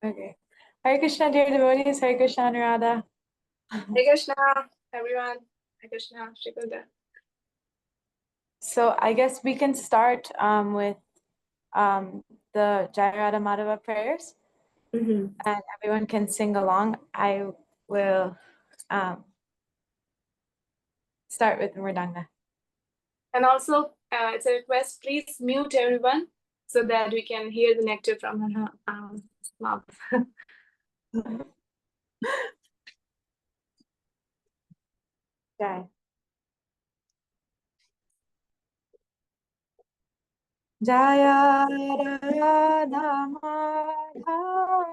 Okay. Hare Krishna, dear devotees. Hare Krishna, Anuradha. Hare Krishna, everyone. Hare Krishna, Shikuda. So I guess we can start with the Jayarada Madhava prayers, and everyone can sing along. I will start with Mridanga. And also, it's a request, please mute everyone so that we can hear the nectar from her mouth. Jai. Jaya Radha Madhava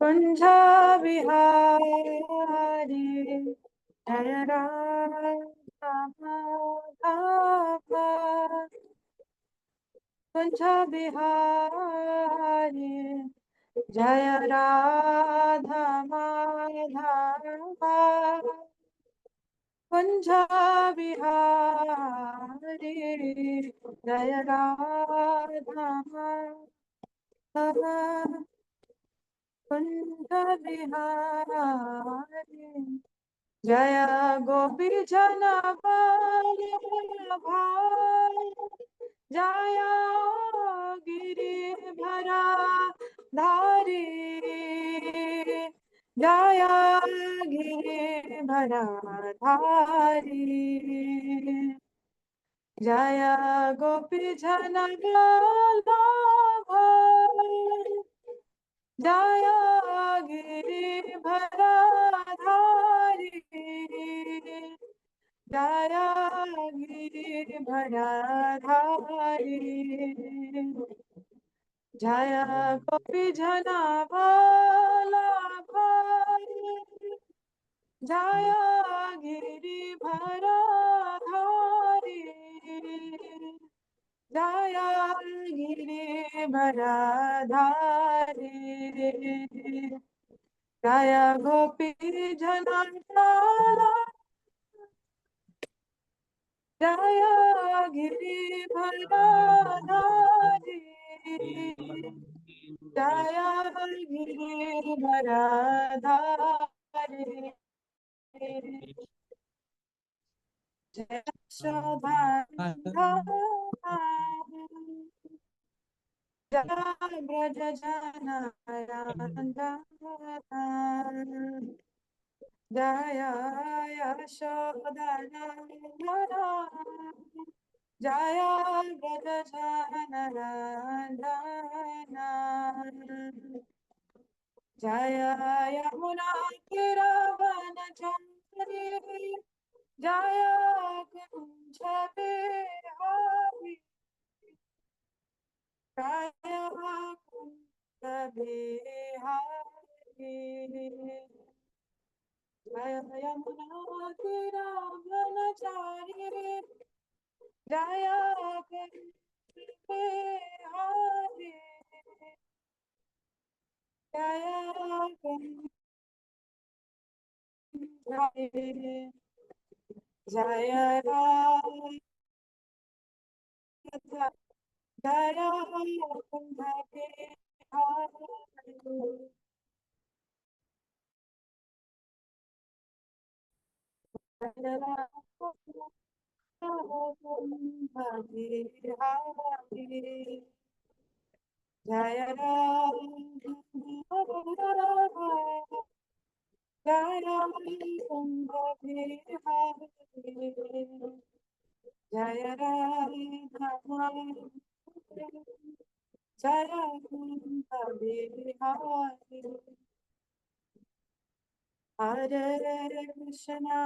Kunja Bihari Jaya Radha Madhava Kunja Bihari Jaya Radha Madhava Kunja Bihari Jaya Radha Madhava Kunja Bihari Jaya Gopi Jana Vallabha Jaya Giridhara Dhari Jaya Giridhara Dhari Jaya Gopi Jana Vallabha Jaya Giridhara Dhari Jaya Giridhara Dhari Jaya Gopi Jana Vallabha Jaya Giridhara Dhari Jaya Giridhara Dhari Jaya Gopi Jana Jaya Giridhara Dhari Jaya Giridhara Dhari Jaya Shobhandhara Jaya Braja Jana Jaya Yashodhana Jaya Braja Jana Jaya Yamuna Kiravanachari Jaya Kunja Bihari Jaya Kunja Bihari Jaya Yamuna Kiravanachari Jaya Kunja Bihari Jaya Kunja Jaya Radha Jaya Kunja Bihari Jaya Jaya Kunja Bihari Jaya Radha Jaya Kunja Bihari Hare Krishna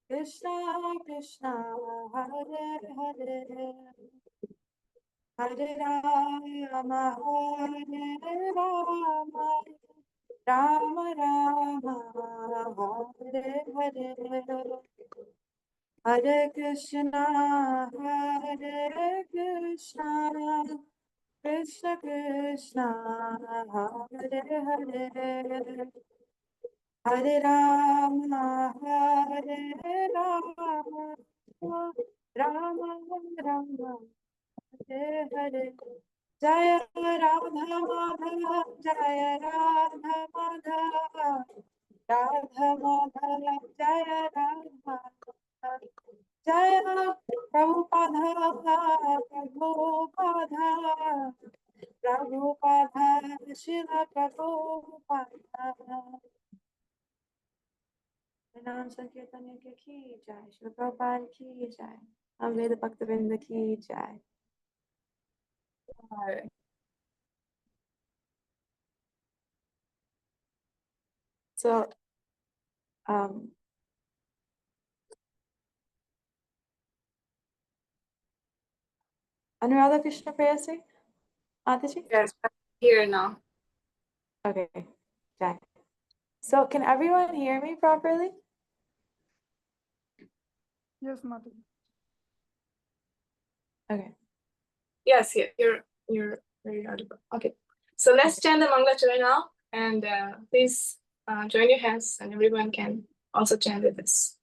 Krishna Krishna Hare Hare Hare Rama Hare Rama Rama Rama Hare Hare Hare Krishna Krishna Krishna, Hare Hare, Hare Rama, Hare Rama, Rama Rama, Hare Hare. Jaya Radha Madhava, Jaya Radha Madhava, Radha Madhava, Jaya Radha Madhava, Jaya Prabhupada, Prabhupada, Prabhupada, Srila Prabhupada. नाम संकीर्तन की जाए, श्री प्रभुपाद की जाए, हम वेद भक्तवृंद की जाए. So, Anuradha Krishna Prayasi, Mataji? Yes, I'm here now. Okay, okay. So, can everyone hear me properly? Yes, Mataji. Okay. Yes, yeah, you're very audible. Okay, so let's chant the Mangalacharya now, and please join your hands, and everyone can also chant with us.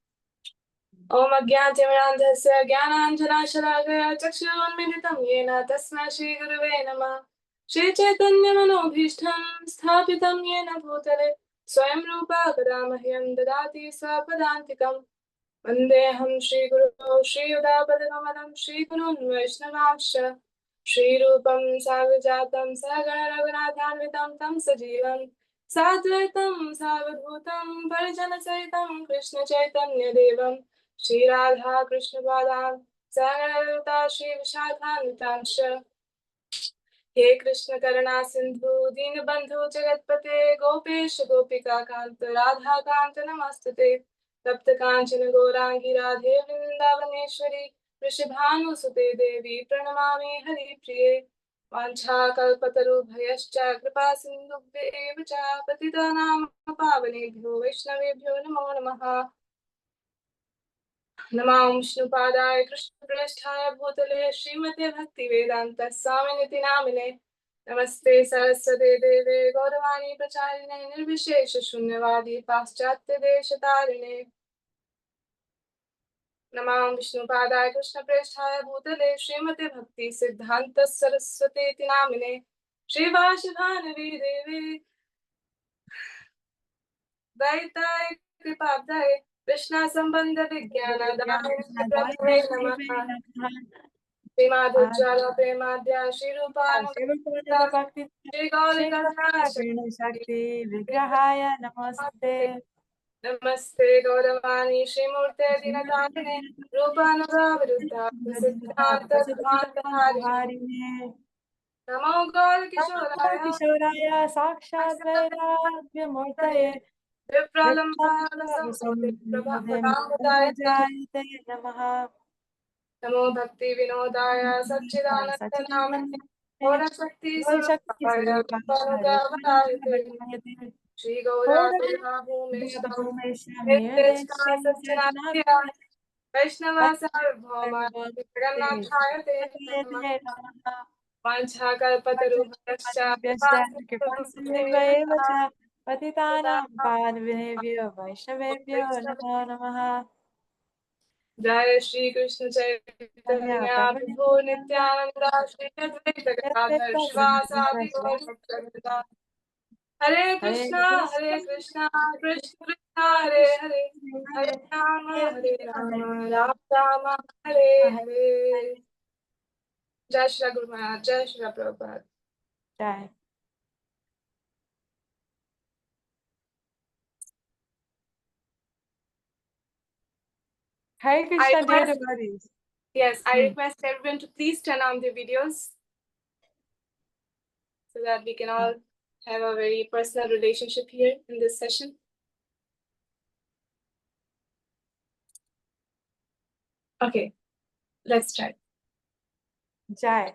Om Ajnanatimirandhasya Jnananjanashalaakaya Chakshurunmilitam Yena Tasmai Shri Gurave Namah. Shri Chaitanya Manobhishtam Sthapitam Yena Bhutale Swayam Rupa Kadamahyam Dadati Swapadantikam. Vandeham Shri Guru Shri Udapadakamalam Shri Gurun Vaishnavamsha Shri Rupam Sagajatam Sagara Raghunathanvitam Tam Sajivam Sadvaitam Savadhutam Parijana Saitam Krishna Chaitanya Devam Shri Radha Krishna Padam Sagarata Shri Vishakhanvitamsha He Krishna Karuna Sindhu Dinabandhu Jagatpate Gopesh Gopika Kanta Radha Kanta Namastate तप्त कांचन गौरांगी राधे वृंदावनेश्वरी वृषभानुसुते देवी प्रणमामि हरिप्रिये वाञ्छाकल्पतरुभ्यश्च कृपा सिन्धुभ्येव च पतितानां पावनेभ्यो वैष्णवेभ्यो नमो नमः नमो विष्णुपादाय कृष्णप्रेष्ठाय भूतले श्रीमते भक्तिवेदान्त स्वामिनिति नामिने नमस्ते सरस्वते देवे गौरवाणी प्रचारिणे निर्विशेष शून्यवादी पाश्चात्य देशतारिणे नमो विष्णुपादाय कृष्णप्रेष्ठाय भूतले श्रीमते भक्ति सिद्धान्त सरस्वती नामिने श्रीवासुभानवी देवी दैताय कृपाब्धाय कृष्ण संबंध विज्ञान दायिने नमः श्रीमाधुज्ज्वल प्रेमाद्या श्रीरूपानुगत श्री गौरी शक्ति विग्रहाय नमस्ते. नमस्ते गौरवाणी श्रीमूर्ते दिनतारिणे रूपानुगावरुद्धा सिद्धान्तधारिणे नमो गौर किशोराय साक्षात् वैराग्यमूर्तये नमः. नमो भक्ति विनोदाय सच्चिदानंद नामिने गौरशक्ति स्वरूपाय श्री गौराभूमेश्वराय वैष्णवा सार्वभौमा जगन्नाथाय ते नमः वाञ्छाकल्पतरुभ्यश्च पतितानां पावनेभ्यो वैष्णवेभ्यो नमो नमः. जय श्री कृष्ण चैतन्य प्रभु नित्यानंद श्री अद्वैत गदाधर शिवासादि गौरभक्तवृंद हरे कृष्णा कृष्ण कृष्ण हरे हरे हरे राम राम राम हरे हरे. जय श्री गुरु महाराज, जय Shri Prabhupada. Jai. Hare Krishna, dear devotees. Yes, I request everyone to please turn on the videos so that we can all have a very personal relationship here in this session. Okay, let's try. Jai.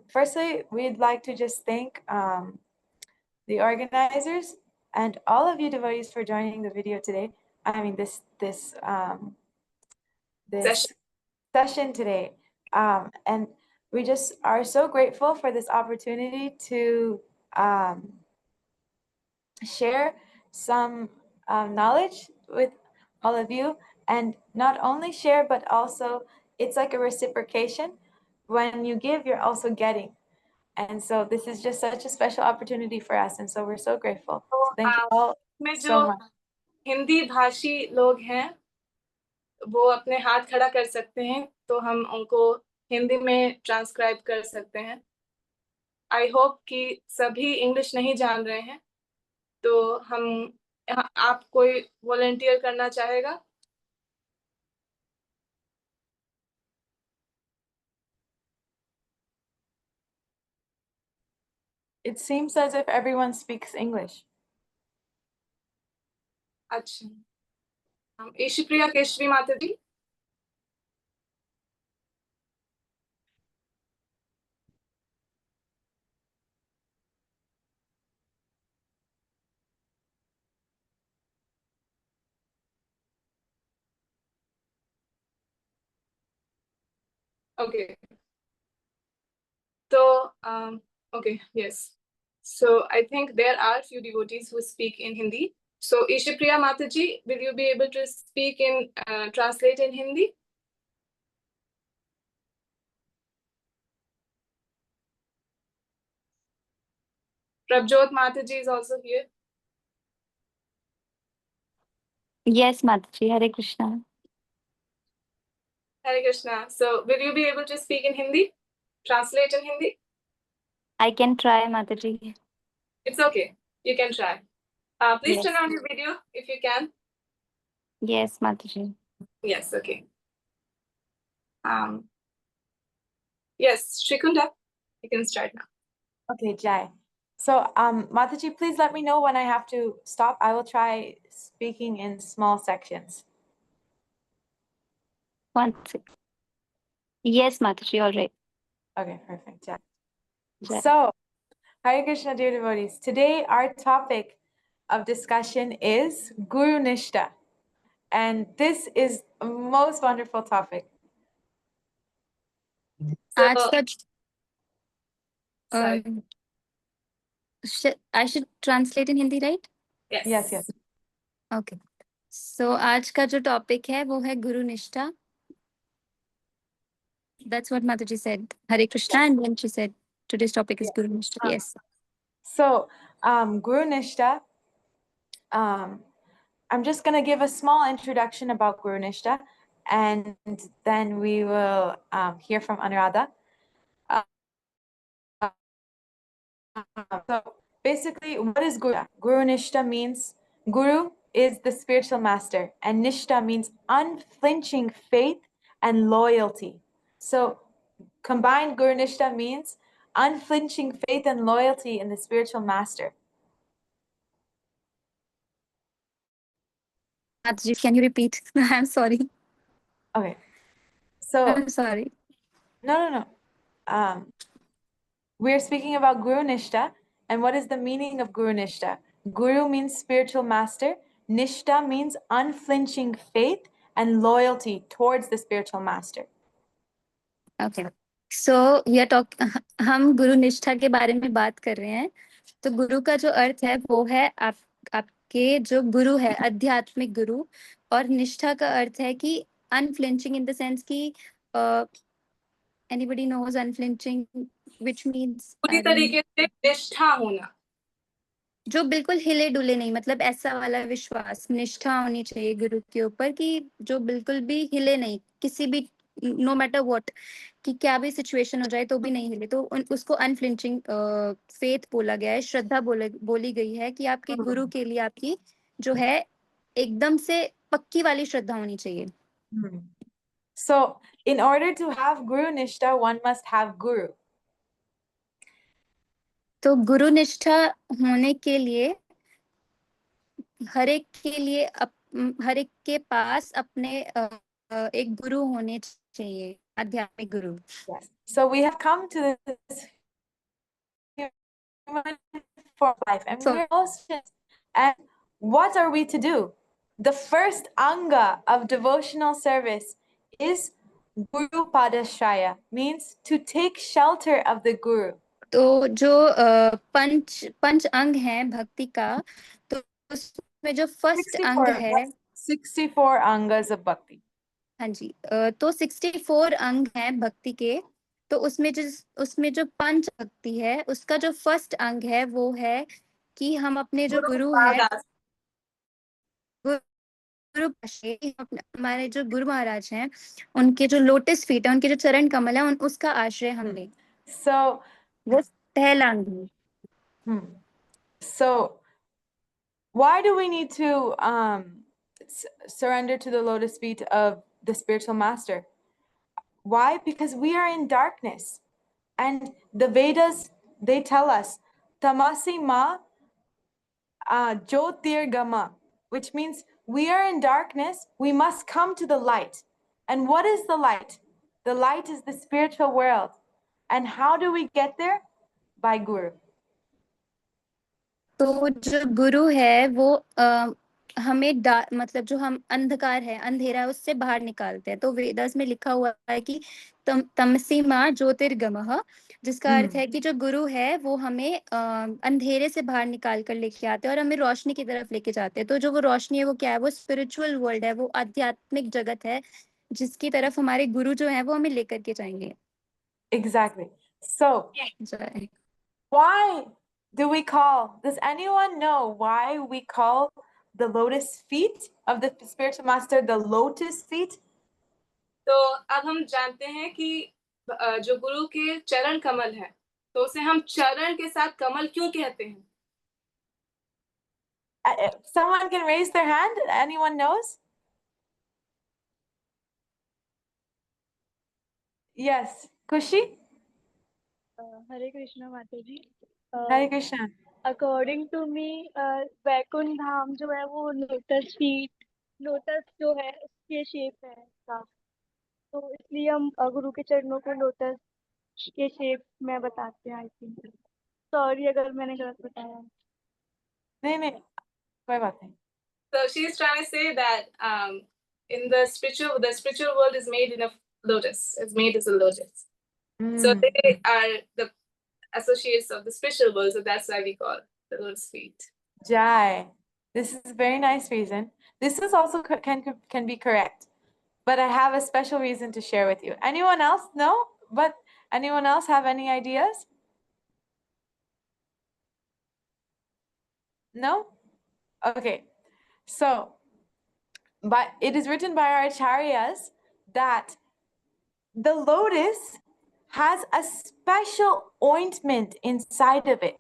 Firstly, we'd like to just thank the organizers and all of you devotees for joining the video today. I mean, this session today. And we just are so grateful for this opportunity to share some knowledge with all of you, and not only share, but also it's like a reciprocation. When you give, you're also getting. And so this is just such a special opportunity for us. And so we're so grateful. So thank you all में so जो much. Hindi भाषी लोग हैं वो अपने हाथ खड़ा कर सकते हैं, तो हम उनको हिंदी में ट्रांसक्राइब कर सकते हैं। आई होप कि सभी इंग्लिश नहीं जान रहे हैं, तो हम आप कोई वॉलंटियर करना चाहेगा? It seems as if everyone speaks English. अच्छा, ईशप्रिया केशवी माता जी। Okay. So, okay, yes. So I think there are few devotees who speak in Hindi. So Ishipriya Mataji, will you be able to speak in, translate in Hindi? Prabjot Mataji is also here. Yes, Mataji. Hare Krishna. Hare Krishna. So will you be able to speak in Hindi? Translate in Hindi? I can try, Mataji. It's okay. You can try. Please Yes. turn on your video if you can. Yes, Mataji. Yes, okay. Yes, Shrikunda, you can start now. Okay, Jai. So Mataji, please let me know when I have to stop. I will try speaking in small sections. One sec. Yes, Mataji. All right. Okay, perfect. Jai. Jai. So, Hare Krishna, dear devotees. Today, our topic of discussion is Guru Nishta. And this is a most wonderful topic. So, आज का sorry. I should translate in Hindi, right? Yes. Yes, yes. Okay. So आज का जो topic है वो है गुरु निष्ठा. That's what Mataji said. Hare Krishna, and then she said today's topic is Guru Nishta. Yes. So, Guru Nishta, I'm just going to give a small introduction about Guru Nishta, and then we will hear from Anuradha. So basically, what is Guru? Guru Nishta means Guru is the spiritual master, and Nishta means unflinching faith and loyalty. So combined, Guru Nishta means unflinching faith and loyalty in the spiritual master. Mataji, can you repeat? I'm sorry. Okay. So I'm sorry. no. We're speaking about Guru Nishta, and what is the meaning of Guru Nishta? Guru means spiritual master. Nishta means unflinching faith and loyalty towards the spiritual master. Okay. So हम गुरु निष्ठा के बारे में बात कर रहे हैं. तो गुरु का जो अर्थ है वो है आपके जो गुरु है, आध्यात्मिक गुरु. और निष्ठा का अर्थ है कि अनफ्लिंचिंग इन द सेंस कि anybody knows unflinching, which means पूरी तरीके से निष्ठा होना, जो बिल्कुल हिले डुले नहीं, मतलब ऐसा वाला विश्वास, निष्ठा होनी चाहिए गुरु के ऊपर कि जो बिल्कुल भी हिले नहीं, किसी भी नो मैटर व्हाट, कि क्या भी सिचुएशन हो जाए तो भी नहीं हिले. तो उसको अनफ्लिंचिंग फेथ बोला गया है, श्रद्धा बोली गई है कि आपके गुरु के लिए आपकी जो है एकदम से पक्की वाली श्रद्धा होनी चाहिए. So in order to have Guru Nishta, one must have Guru. तो गुरु निष्ठा होने के लिए हर एक के पास अपने एक गुरु होने चाहिए, आध्यात्मिक गुरु. Yes. So we have come to this human form of life, and we're emotions. And what are we to do? The first anga of devotional service is Guru Padashraya means to take shelter of the Guru. तो जो पंच अंग हैं भक्ति का, तो उसमें जो first अंग 64, है, 64 angas of bhakti. हाँ जी, तो 64 अंग हैं भक्ति के। तो उसमें जो पंच भक्ति है, उसका जो फर्स्ट अंग है वो है कि हम अपने जो गुरु है, हमारे जो गुरु महाराज हैं, उनके जो लोटस फीट है, उनके जो चरण कमल है, उसका आश्रय हम लें। So, वो पहला अंग है। so why do we need to surrender to the lotus feet of the spiritual master? Why? Because we are in darkness, and the Vedas, they tell us tamasi ma jyotirgama, which means we are in darkness, we must come to the light. And what is the light? The light is the spiritual world. And how do we get there? By Guru. तो जो गुरु है वो हमें मतलब जो हम अंधकार है, अंधेरा है, उससे बाहर निकालते हैं। तो वेदास में लिखा हुआ है कि तमसी मां ज्योतिर्गमः, जिसका अर्थ है कि जो गुरु है वो हमें अंधेरे से बाहर निकाल कर लेके आते हैं और हमें रोशनी की तरफ लेके जाते हैं। तो जो वो रोशनी है वो क्या है? वो स्पिरिचुअल वर्ल्ड है, वो आध्यात्मिक जगत है, जिसकी तरफ हमारे गुरु जो है वो हमें लेकर के जाएंगे। Exactly. So, why do we call, does anyone know why we call the lotus feet of the spiritual master the lotus feet? तो अब हम जानते हैं कि जो गुरु के चरण कमल है, तो उसे हम चरण के साथ कमल क्यों कहते हैं? Someone can raise their hand. Anyone knows? Yes, Kushi? Hare Krishna माता जी। Hare Krishna. According to me, Vaikuntha धाम जो है वो लोटस फीट, लोटस जो है उसके शेप है इसका, तो इसलिए हम गुरु के चरणों को लोटस के शेप में बताते हैं। आई थिंक, सॉरी अगर मैंने गलत बताया। नहीं, कोई बात नहीं. So she is trying to say that in the spiritual world is made in a lotus. It's made as a lotus. So they are the associates of the spiritual world. So that's why we call the lotus feet. Jai. This is a very nice reason. This is also can be correct, but I have a special reason to share with you. Anyone else know? But anyone else have any ideas? No? Okay. So, but it is written by our acharyas that the lotus has a special ointment inside of it.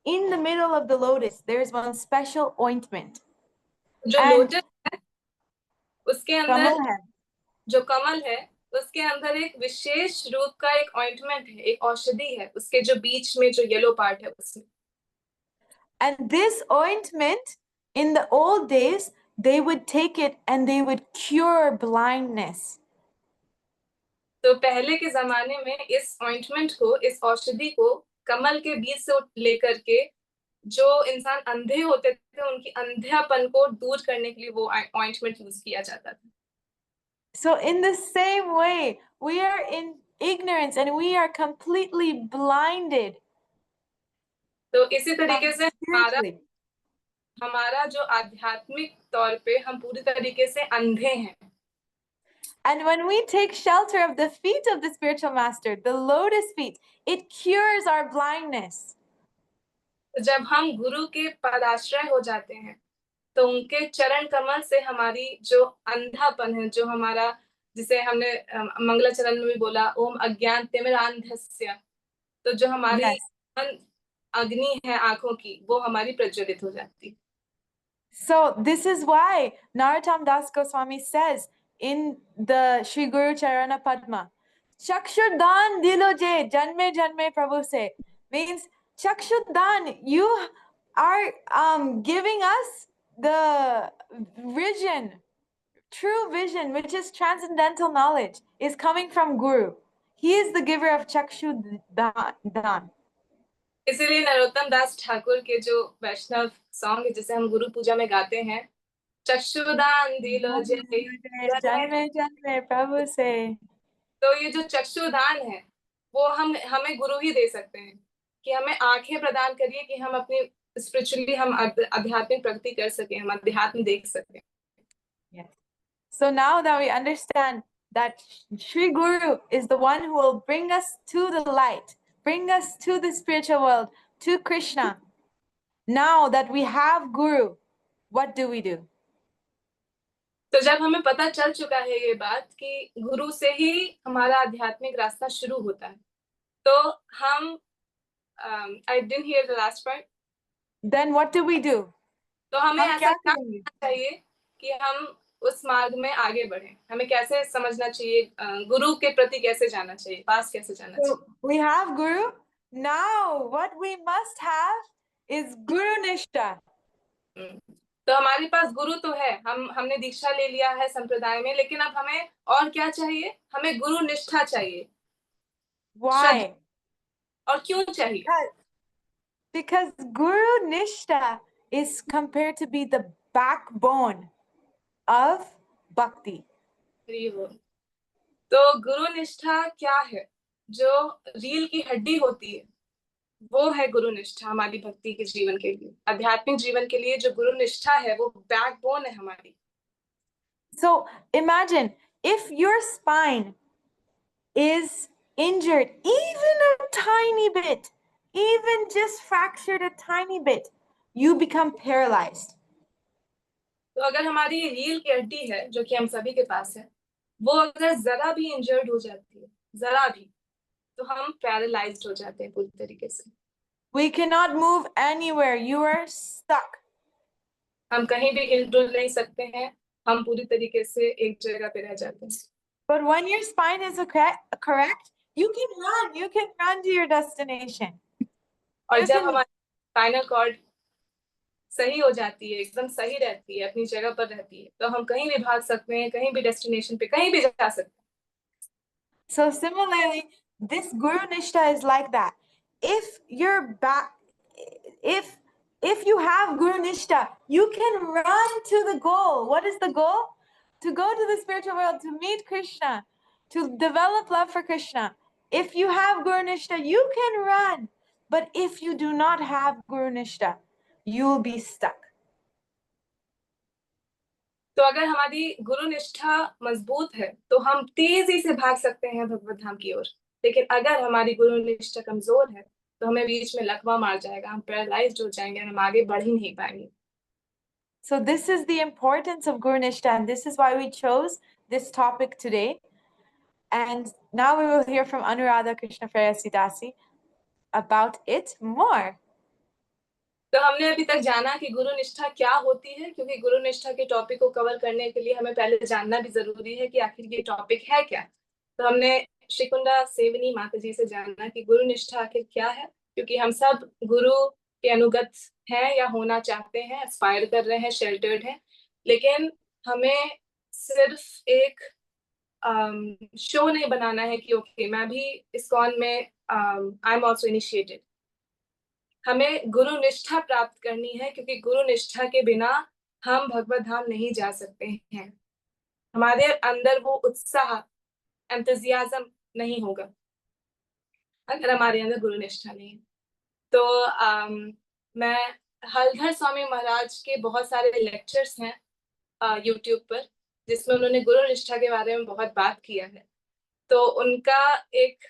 In the middle of the lotus, there is one special ointment. जो And lotus है उसके अंदर कमल है. जो कमल है उसके अंदर एक विशेष रूप का एक ऑइंटमेंट है, एक औषधि है, उसके जो बीच में जो येलो पार्ट है उसमें. And this ointment, in the old days, they would take it and they would cure blindness. तो पहले के जमाने में इस ऑइंटमेंट को, इस औषधि को कमल के बीज से लेकर के जो इंसान अंधे होते थे उनकी अंधेपन को दूर करने के लिए वो ऑइंटमेंट यूज किया जाता था. So in the same way, we are in ignorance and we are completely blinded. तो इसी तरीके से Spiritually. हमारा जो आध्यात्मिक तौर पे हम पूरी तरीके से अंधे हैं. And when we take shelter of the feet of the spiritual master, the lotus feet, it cures our blindness. जब हम गुरु के पदाश्रय हो जाते हैं तो उनके चरण कमल से हमारी जो अंधापन है, जो हमारा, जिसे हमने मंगलाचरण में भी बोला, ओम अज्ञान तिमिरांधस्य, तो जो हमारी अग्नि है आंखों की, वो हमारी प्रज्वलित हो जाती. So this is why Narottam Das Goswami says in the Shri Guru Charana Padma, Chakshudan diloje janme janme prabhu se, means Chakshudan, you are giving us the vision, true vision, which is transcendental knowledge, is coming from Guru. He is the giver of Chakshudan. इसीलिए नरोत्तम दास ठाकुर के जो वैष्णव song है जिसे हम गुरु पूजा में गाते हैं, चक्षुदान दिलो जय Janme janme prabhu se. तो ये जो चक्षुदान है वो हम हमें गुरु ही दे सकते हैं, कि हमें आंखें प्रदान करिए कि हम अपनी स्पिरिचुअली हम आध्यात्मिक प्रगति कर सकें, हम अध्यात्म देख सकें। Yes. So now that we understand that Sri Guru is the one who will bring us to the light, bring us to the spiritual world, to Krishna. Now that we have Guru, what do we do? तो जब हमें पता चल चुका है ये बात कि गुरु से ही हमारा आध्यात्मिक रास्ता शुरू होता है, तो हम I didn't hear the last part. Then what do we do? तो हमें हम ऐसा क्या क्या करेंगे? करना चाहिए कि हम उस मार्ग में आगे बढ़े? हमें कैसे समझना चाहिए, गुरु के प्रति कैसे जाना चाहिए, पास कैसे जाना चाहिए? So we have Guru. Now what we must have is Guru Nishtha. तो हमारे पास गुरु तो है, हमने दीक्षा ले लिया है संप्रदाय में, लेकिन अब हमें और क्या चाहिए? हमें गुरु निष्ठा चाहिए। Why? और क्यों चाहिए? Because Guru Nishtha is compared to be the backbone of bhakti. तो गुरु निष्ठा क्या है? जो रील की हड्डी होती है वो है गुरु निष्ठा हमारी भक्ति के जीवन के लिए, आध्यात्मिक जीवन के लिए जो गुरु निष्ठा है वो बैकबोन है हमारी। So imagine if your spine is injured even a tiny bit, even just fractured a tiny bit, you become paralyzed. तो अगर हमारी रील की हड्डी है जो कि हम सभी के पास है, वो अगर जरा भी इंजर्ड हो जाती है, जरा भी, तो हम पैरालाइज्ड हो जाते हैं पूरी तरीके से। We cannot move anywhere. You are stuck. हम कहीं भी हिल-डुल नहीं सकते हैं, हम पूरी तरीके से एक जगह पे रह जाते हैं। But when your spine is correct, you can run to your destination. और You जब can- हमारी स्पाइनल कॉर्ड सही हो जाती है, एकदम सही रहती है, अपनी जगह पर रहती है, तो हम कहीं भी भाग सकते हैं, कहीं भी डेस्टिनेशन पे कहीं भी जा सकते हैं। So similarly, this Guru Nishtha is like that. If you're back, if you have Guru Nishtha, you can run to the goal. What is the goal? To go to the spiritual world, to meet Krishna, to develop love for Krishna. If you have Guru Nishtha, you can run. But if you do not have Guru Nishtha, you will be stuck. तो अगर हमारी गुरु निष्ठा मजबूत है तो हम तेजी से भाग सकते हैं भगवत धाम की ओर, लेकिन अगर हमारी गुरु निष्ठा कमजोर है तो हमें बीच में लकवा मार जाएगा, हम पैरालाइज्ड हो जाएंगे, हम आगे बढ़ ही नहीं पाएंगे। So this is the importance of Guru Nishtha, and this is why we chose this topic today. And now we will hear from Anuradha Krishna Sidasi about it more. तो हमने अभी तक जाना कि गुरु निष्ठा क्या होती है, क्योंकि गुरु निष्ठा के टॉपिक को कवर करने के लिए हमें पहले जानना भी जरूरी है कि आखिर ये टॉपिक है क्या। तो हमने श्रीकुंडा सेवनी माता जी से जाना कि गुरु निष्ठा आखिर क्या है, क्योंकि हम सब गुरु के अनुगत हैं या होना चाहते हैं, एस्पायर कर रहे हैं, शेल्टर्ड हैं, लेकिन हमें सिर्फ एक शो नहीं बनाना है कि ओके मैं भी इस्कॉन में आई एम ऑल्सो इनिशिएटेड। हमें गुरु निष्ठा प्राप्त करनी है, क्योंकि गुरु निष्ठा के बिना हम भगवत धाम नहीं जा सकते हैं। हमारे अंदर वो उत्साह, एंथुजियाज्म नहीं होगा अगर हमारे अंदर गुरु निष्ठा नहीं है। तो मैं हलधर स्वामी महाराज के बहुत सारे लेक्चर्स हैं यूट्यूब पर, जिसमें उन्होंने गुरु निष्ठा के बारे में बहुत बात किया है। तो उनका एक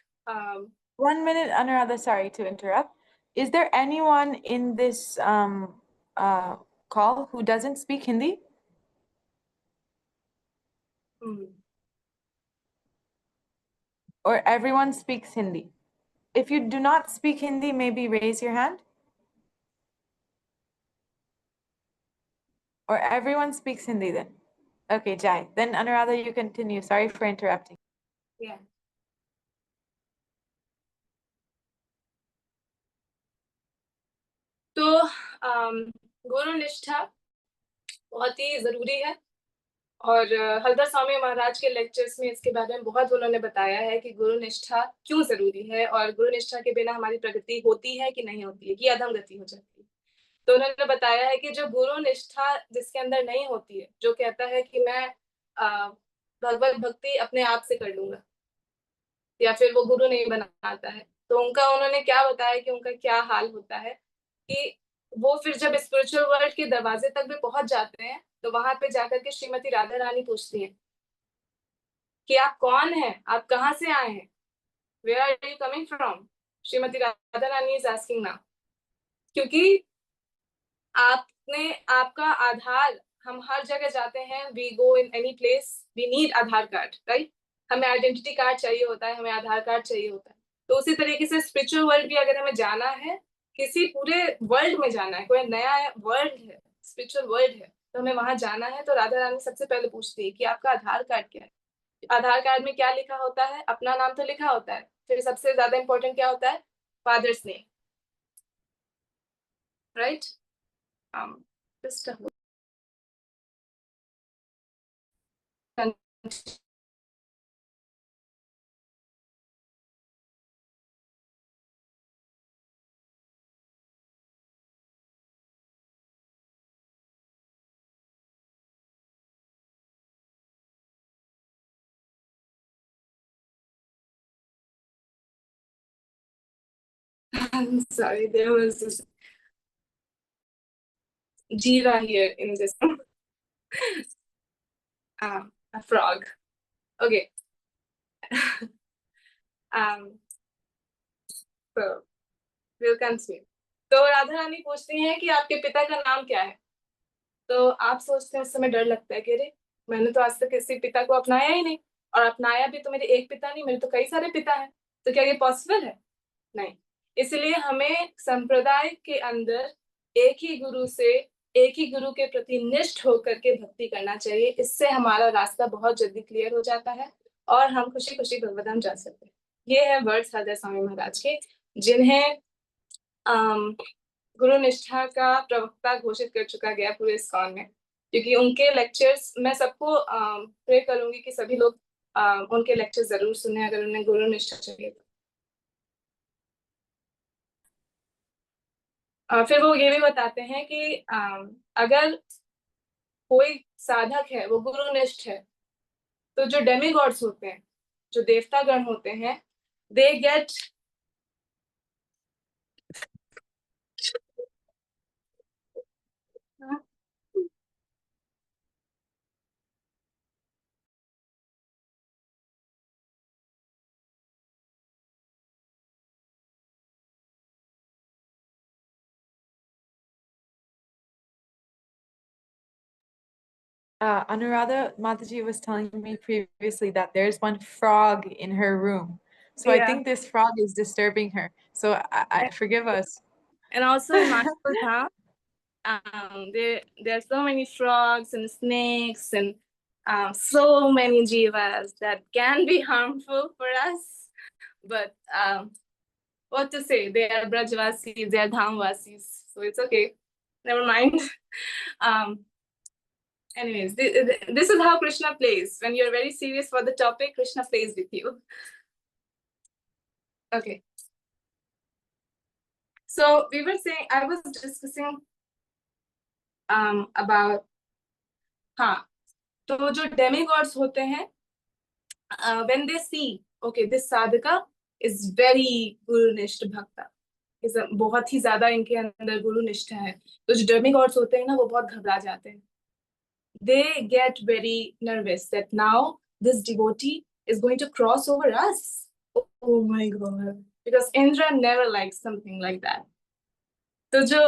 1 minute, Anuradha, sorry to interrupt. Is there anyone in this call who doesn't speak Hindi? Or everyone speaks Hindi? If you do not speak Hindi, maybe raise your hand. Or everyone speaks Hindi then? Okay, Jai. Then Anuradha, you continue. Sorry for interrupting. yeah. तो गुरु निष्ठा बहुत ही जरूरी है, और हलधर स्वामी महाराज के lectures में इसके बारे में बहुत उन्होंने बताया है कि गुरु निष्ठा क्यों जरूरी है, और गुरु निष्ठा के बिना हमारी प्रगति होती है कि नहीं होती है, कि अधमगति हो जाती है। तो उन्होंने बताया है कि जो गुरु निष्ठा जिसके अंदर नहीं होती है, जो कहता है कि मैं भगवत भक्ति अपने आप से कर लूंगा, या फिर वो गुरु नहीं बनाता है, तो उनका उन्होंने क्या बताया कि उनका क्या हाल होता है कि वो फिर जब स्पिरिचुअल वर्ल्ड के दरवाजे तक भी पहुंच जाते हैं तो वहां पे जाकर के श्रीमती राधा रानी पूछती है कि आप कौन हैं, आप कहाँ से आए हैं, where are you coming from. Shrimati Radha Rani is asking now, क्योंकि आपने आपका आधार, हम हर जगह जाते हैं, we go in any place, we need Aadhaar card, right. हमें आइडेंटिटी कार्ड चाहिए होता है, हमें आधार कार्ड चाहिए होता है। तो उसी तरीके से स्पिरिचुअल वर्ल्ड भी अगर हमें जाना है, किसी पूरे वर्ल्ड में जाना है, कोई नया वर्ल्ड है, स्पिरिचुअल वर्ल्ड है, तो हमें वहां जाना है, तो राधा रानी सबसे पहले पूछती है कि आपका आधार कार्ड क्या है। आधार कार्ड में क्या लिखा होता है, अपना नाम तो लिखा होता है, फिर सबसे ज्यादा इंपॉर्टेंट क्या होता है, father's name, right. just a I'm sorry, there was this Jiva here in this. A frog. Okay. So we'll continue. तो राधा रानी पूछती हैं कि आपके पिता का नाम क्या है। तो आप सोचते हैं, उस समय डर लगता है कि अरे मैंने तो आज तक किसी पिता को अपनाया ही नहीं, और अपनाया भी तो मेरे एक पिता नहीं, मेरे तो कई सारे पिता हैं, तो क्या ये पॉसिबल है? नहीं। इसलिए हमें संप्रदाय के अंदर एक ही गुरु से, एक ही गुरु के प्रति निष्ठ होकर के भक्ति करना चाहिए। इससे हमारा रास्ता बहुत जल्दी क्लियर हो जाता है और हम खुशी खुशी भगवधाम जा सकते हैं। ये है वर्ड्स हृदय स्वामी महाराज के, जिन्हें गुरु निष्ठा का प्रवक्ता घोषित कर चुका गया पूरे इस्कॉन में। क्योंकि उनके लेक्चर्स, मैं सबको प्रे करूंगी कि सभी लोग उनके लेक्चर जरूर सुने अगर उन्हें गुरु निष्ठा चाहिए तो। फिर वो ये भी बताते हैं कि अगर कोई साधक है वो गुरुनिष्ठ है, तो जो डेमीगॉड्स होते हैं, जो देवतागण होते हैं, they get Anuradha Mataji was telling me previously that there's one frog in her room. So I Yeah. think this frog is disturbing her. So I forgive us. And also in Manipur, there are so many frogs and snakes and so many jivas that can be harmful for us. But what to say? They are Brajvasis, they are Dhamvasis, so it's okay. Never mind. Anyways, this is how Krishna plays. When you're very serious for the topic, Krishna plays with you. Okay. So we were saying, I was discussing about, हाँ, तो जो demigods होते हैं, when they see, okay, this sadhaka is very gurunishta bhakta, is बहुत ही ज्यादा इनके अंदर गुरु निष्ठा है, तो जो डेमिगॉड्स होते हैं ना, वो बहुत घबरा जाते हैं. They get very nervous that now this devotee is going to cross over us. Oh my God. Because Indra never likes something like that. तो जो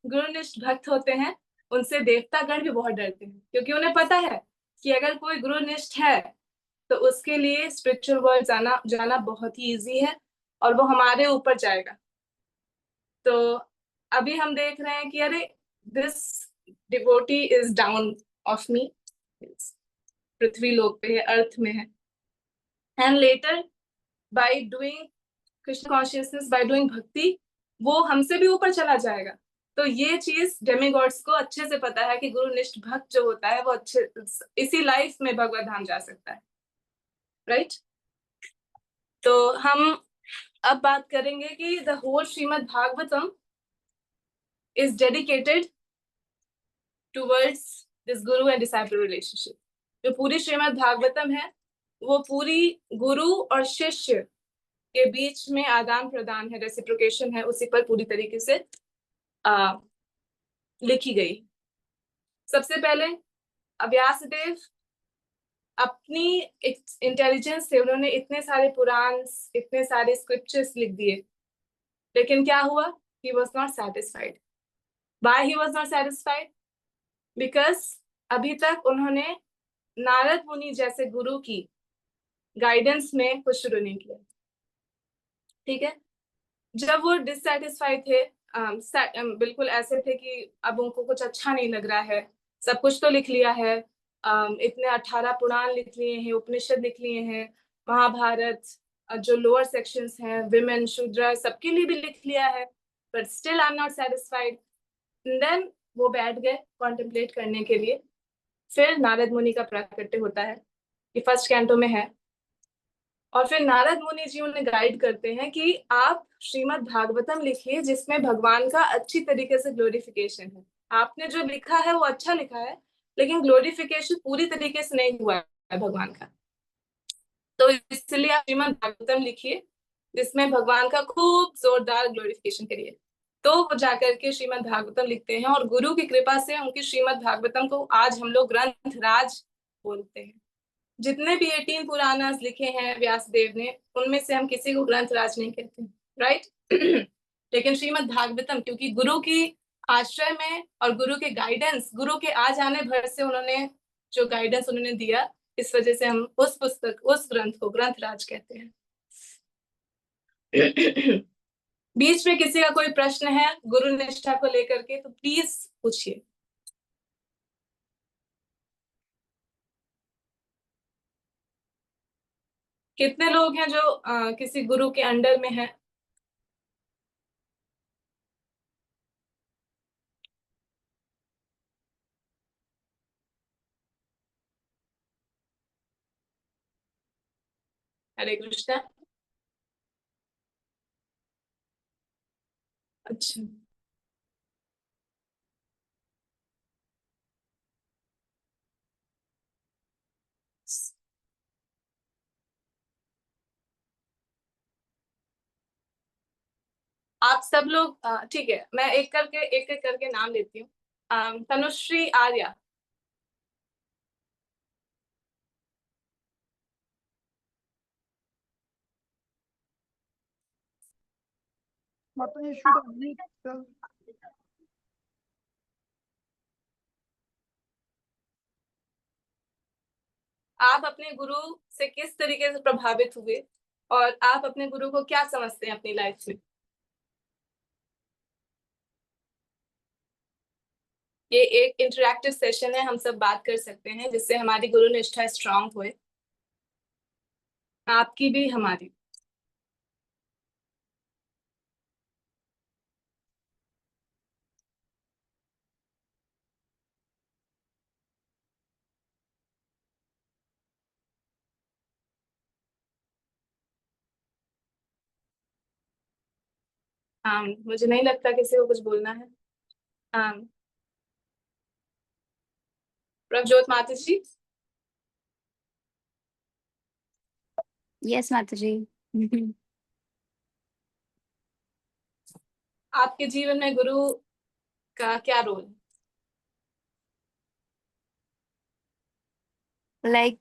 गुरुनिष्ठ भक्त होते हैं, उनसे देवतागण भी बहुत डरते हैं, क्योंकि उन्हें पता है कि अगर कोई गुरुनिष्ठ है तो उसके लिए स्पिरिचुअल वर्ल्ड जाना बहुत ही इजी है और वो हमारे ऊपर जाएगा. तो अभी हम देख रहे हैं कि अरे this devotee is down of me, पृथ्वी लोक पे है, अर्थ में है, and later by doing Krishna consciousness, by doing bhakti, वो हमसे भी ऊपर चला जाएगा. तो ये चीज डेमिगॉड्स को अच्छे से पता है कि गुरुनिष्ठ भक्त जो होता है वो अच्छे इसी लाइफ में भगवत धाम जा सकता है, राइट. तो हम अब बात करेंगे कि the whole Shrimad Bhagavatam is dedicated towards this guru and disciple relationship. जो पूरी श्रीमद् भागवतम है वो पूरी गुरु और शिष्य के बीच में आदान प्रदान है, रेसिप्रोकेशन है, उसी पर पूरी तरीके से लिखी गई। सबसे पहले व्यासदेव अपनी इंटेलिजेंस से उन्होंने इतने सारे पुराण, इतने सारे स्क्रिप्चर्स लिख दिए, लेकिन क्या हुआ? He was not satisfied. Why he was not satisfied? Because अभी तक उन्होंने नारद मुनि जैसे गुरु की गाइडेंस में कुछ शुरू नहीं किया। ठीक है, जब वो डिससेटिस्फाइड थे, बिल्कुल ऐसे थे कि अब उनको कुछ अच्छा नहीं लग रहा है, सब कुछ तो लिख लिया है, इतने 18 पुराण लिख लिए हैं, उपनिषद लिख लिए हैं, महाभारत, जो लोअर सेक्शंस हैं, विमेन, शूद्र, सबके लिए भी लिख लिया है, but still I am not satisfied. Then वो बैठ गए कॉन्टेम्पलेट करने के लिए। फिर नारद मुनि का प्राकट्य होता है, ये फर्स्ट कैंटो में है। और फिर नारद मुनि जी उन्हें गाइड करते हैं कि आप श्रीमद् भागवतम लिखिए, जिसमें भगवान का अच्छी तरीके से ग्लोरिफिकेशन है। आपने जो लिखा है वो अच्छा लिखा है, लेकिन ग्लोरिफिकेशन पूरी तरीके से नहीं हुआ है भगवान का, तो इसलिए आप श्रीमद् भागवतम लिखिए, जिसमें भगवान का खूब जोरदार ग्लोरिफिकेशन करिए। तो वो जाकर के श्रीमद् भागवतम लिखते हैं, और गुरु की कृपा से उनकी श्रीमद् भागवतम को आज हम लोग ग्रंथ राज बोलते हैं। जितने भी 18 पुराणास लिखे हैं व्यासदेव ने, उनमें से हम किसी को ग्रंथ राज नहीं कहते, राइट? लेकिन श्रीमद् भागवतम, क्योंकि गुरु की आश्रय में और गुरु के गाइडेंस, गुरु के आ जाने भर से उन्होंने जो गाइडेंस उन्होंने दिया, इस वजह से हम उस पुस्तक, उस ग्रंथ को ग्रंथ राज कहते हैं। बीच में किसी का कोई प्रश्न है गुरु निष्ठा को लेकर के, तो प्लीज पूछिए। कितने लोग हैं जो किसी गुरु के अंडर में हैं? हरे कृष्णा। अच्छा, आप सब लोग ठीक है, मैं एक एक करके नाम लेती हूँ। Tanushree Arya. Mata, you should unmute yourself. आप अपने गुरु से किस तरीके से प्रभावित हुए, और आप अपने गुरु को क्या समझते हैं अपनी लाइफ में? ये एक इंटरैक्टिव सेशन है, हम सब बात कर सकते हैं, जिससे हमारी गुरु निष्ठा स्ट्रांग होए, आपकी भी हमारी। मुझे नहीं लगता किसी को कुछ बोलना है। प्रभजोत माता जी। यस माता जी। आपके जीवन में गुरु का क्या रोल? लाइक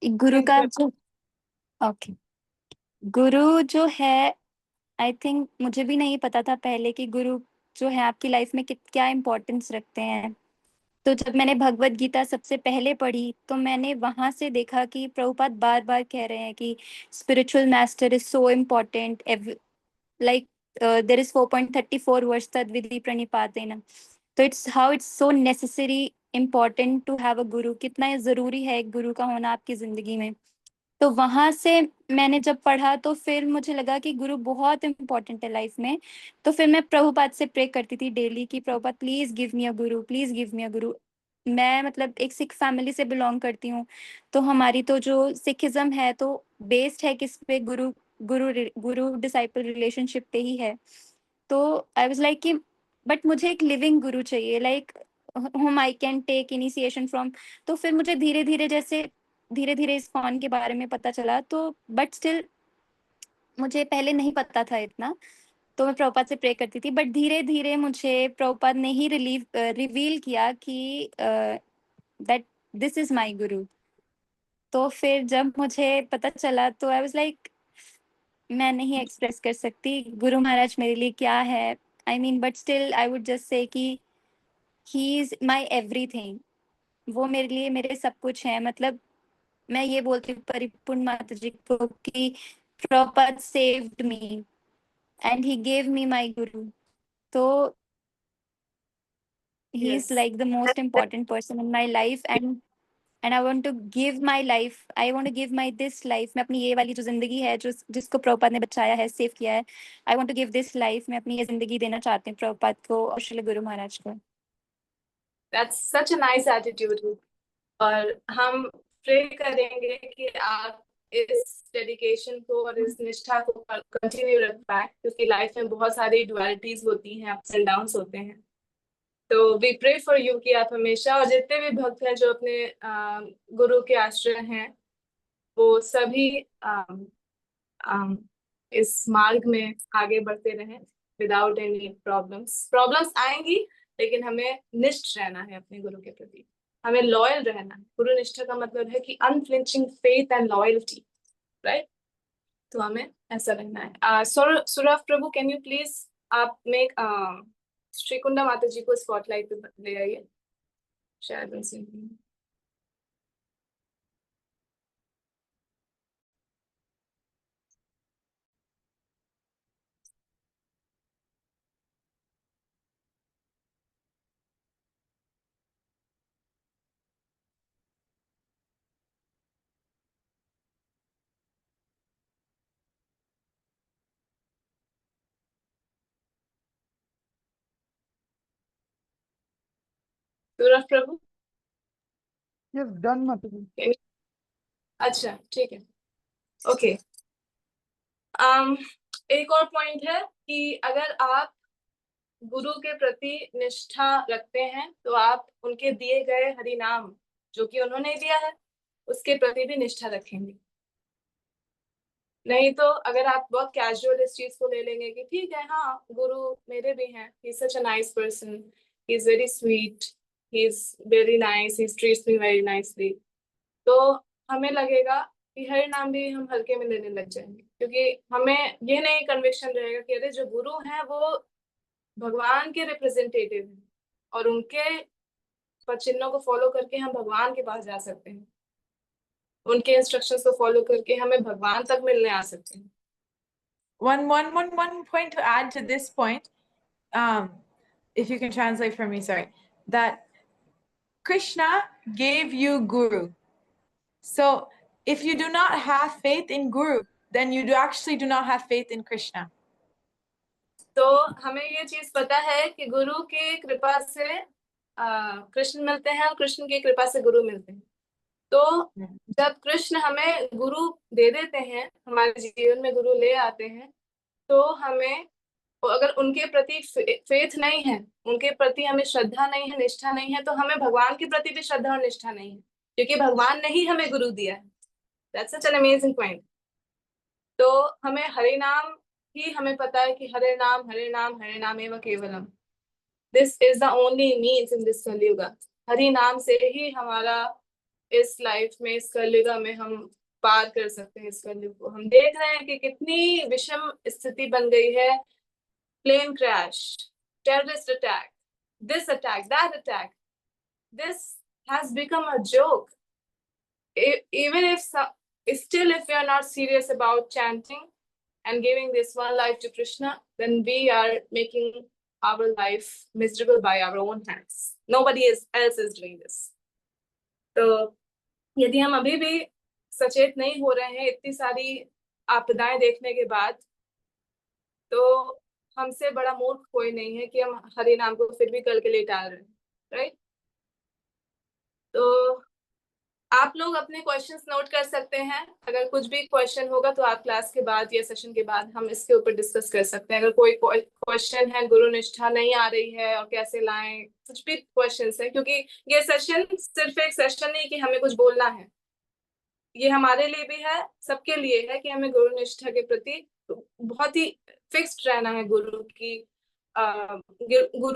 गुरु का जो, ओके, गुरु जो है, आई थिंक मुझे भी नहीं पता था पहले कि गुरु जो है आपकी लाइफ में क्या इम्पोर्टेंस रखते हैं। तो जब मैंने भगवत गीता सबसे पहले पढ़ी, तो मैंने वहां से देखा कि प्रभुपाद बार बार कह रहे हैं कि spiritual master is so important, like there is 4.34 वर्ष तद विधि प्रणिपातेन। तो it's so necessary important to have a guru, कितना जरूरी है एक गुरु का होना आपकी जिंदगी में। तो वहां से मैंने जब पढ़ा, तो फिर मुझे लगा कि गुरु बहुत इम्पोर्टेंट है लाइफ में। तो फिर मैं प्रभुपाद से प्रे करती थी डेली कि Prabhupada please give me a Guru, please give me अ गुरु। मैं मतलब एक सिख फैमिली से बिलोंग करती हूँ, तो हमारी तो जो सिखिज्म है तो बेस्ड है किस पे, गुरु गुरु गुरु डिसाइपल रिलेशनशिप पे ही है। तो आई वाज लाइक कि बट मुझे एक लिविंग गुरु चाहिए, like whom I can take initiation from. तो फिर मुझे धीरे धीरे जैसे धीरे धीरे इस्कॉन के बारे में पता चला, तो बट स्टिल मुझे पहले नहीं पता था इतना, तो मैं प्रभुपाद से प्रे करती थी, बट धीरे धीरे मुझे प्रभुपाद ने ही रिवील किया कि दैट दिस इज माय गुरु। तो फिर जब मुझे पता चला तो आई वाज लाइक, मैं नहीं एक्सप्रेस कर सकती गुरु महाराज मेरे लिए क्या है। I mean but still I would just say कि ही इज माय एवरीथिंग, वो मेरे लिए मेरे सब कुछ है। मतलब मैं ये बोलती हूँ परिपूर्ण माता जी को कि Prabhupada saved me and he gave me my guru. So he is Yes. like the most important person in my life, and I want to give my life, I want to give my this life, मैं अपनी ये वाली जो जिंदगी है जो जिसको प्रभुपाद ने बचाया है, सेव किया है, I want to give this life, मैं अपनी ये जिंदगी देना चाहती हूँ प्रभुपाद को और श्री गुरु महाराज को। That's such a nice attitude. और हम प्रे करेंगे कि आप इस डेडिकेशन को और इस निष्ठा को कंटिन्यू रख पाए, क्योंकि लाइफ में बहुत सारी डुअलिटीज होती हैं, अप्स एंड डाउन्स होते हैं। तो वी प्रे फॉर यू कि आप हमेशा, और जितने भी भक्त हैं जो अपने गुरु के आश्रय हैं, वो सभी इस मार्ग में आगे बढ़ते रहें विदाउट एनी प्रॉब्लम्स आएंगी, लेकिन हमें निष्ठ रहना है अपने गुरु के प्रति, हमें लॉयल रहना है। गुरु निष्ठा का मतलब है कि unflinching faith and loyalty, right? तो हमें ऐसा रहना है। सुरभ प्रभु, कैन यू प्लीज आप में श्रीकुंडा माता जी को स्पॉटलाइट पे ले आइए, शायद उनसे। सुरभ प्रभु, Yes, done, Mataji. अच्छा ठीक है, ओके। एक और पॉइंट है कि अगर आप गुरु के प्रति निष्ठा रखते हैं तो आप उनके दिए गए हरि नाम जो कि उन्होंने दिया है उसके प्रति भी निष्ठा रखेंगे। नहीं तो अगर आप बहुत कैजुअल इस चीज को ले लेंगे कि ठीक है, हाँ गुरु मेरे भी हैं, he is such a nice person, he is very sweet, he is very nice, he treats me very nicely, तो हमें लगेगा कि हर नाम भी हम हल्के में लेने लग जाएंगे, क्योंकि हमें ये नहीं कन्विक्शन रहेगा कि अरे जो गुरु हैं वो भगवान के रिप्रेजेंटेटिव हैं और उनके पद को फॉलो करके हम भगवान के पास जा सकते हैं, उनके इंस्ट्रक्शंस को फॉलो करके हमें भगवान तक मिलने आ सकते हैं। One point to add to this point, if you can translate for me, sorry, that Krishna gave you Guru. So if you do not have faith in Guru, then you actually do not have faith in Krishna. तो हमें ये चीज पता है कि गुरु की कृपा से कृष्ण मिलते हैं और कृष्ण की कृपा से गुरु मिलते हैं। तो जब कृष्ण हमें गुरु दे देते हैं, हमारे जीवन में गुरु ले आते हैं, तो हमें अगर उनके प्रति फेथ नहीं है, उनके प्रति हमें श्रद्धा नहीं है, निष्ठा नहीं है, तो हमें भगवान के प्रति भी श्रद्धा और निष्ठा नहीं है, क्योंकि भगवान ने ही हमें गुरु दिया है। That's such an amazing point. तो हमें हरे नाम ही, हमें पता है कि हरे नाम एवं केवलम, this is the only means in this Kalyug. हरि नाम से ही हमारा इस लाइफ में, इस कलयुग में हम पार कर सकते हैं। इस कलयुग को हम देख रहे हैं कि कितनी विषम स्थिति बन गई है। Plane crash, terrorist attack, this attack, that attack, this has become a joke. Even if still if we are not serious about chanting and giving this one life to Krishna, then we are making our life miserable by our own hands. Nobody else is doing this. तो यदि हम अभी भी सचेत नहीं हो रहे हैं इतनी सारी आपदाएं देखने के बाद, तो हमसे बड़ा मूर्ख कोई नहीं है कि हम हरि नाम को फिर भी कल के लिए टाल रहे हैं, राइट? तो आप लोग अपने क्वेश्चंस नोट कर सकते हैं। अगर कुछ भी क्वेश्चन होगा तो आप क्लास के बाद या सेशन के बाद हम इसके ऊपर डिस्कस कर सकते हैं। अगर कोई क्वेश्चन है, गुरु निष्ठा नहीं आ रही है और कैसे लाएं, कुछ भी क्वेश्चंस है, क्योंकि ये सेशन सिर्फ एक सेशन नहीं कि हमें कुछ बोलना है, ये हमारे लिए भी है, सबके लिए है कि हमें गुरु निष्ठा के प्रति बहुत ही फिक्स्ड रहना है, गुरु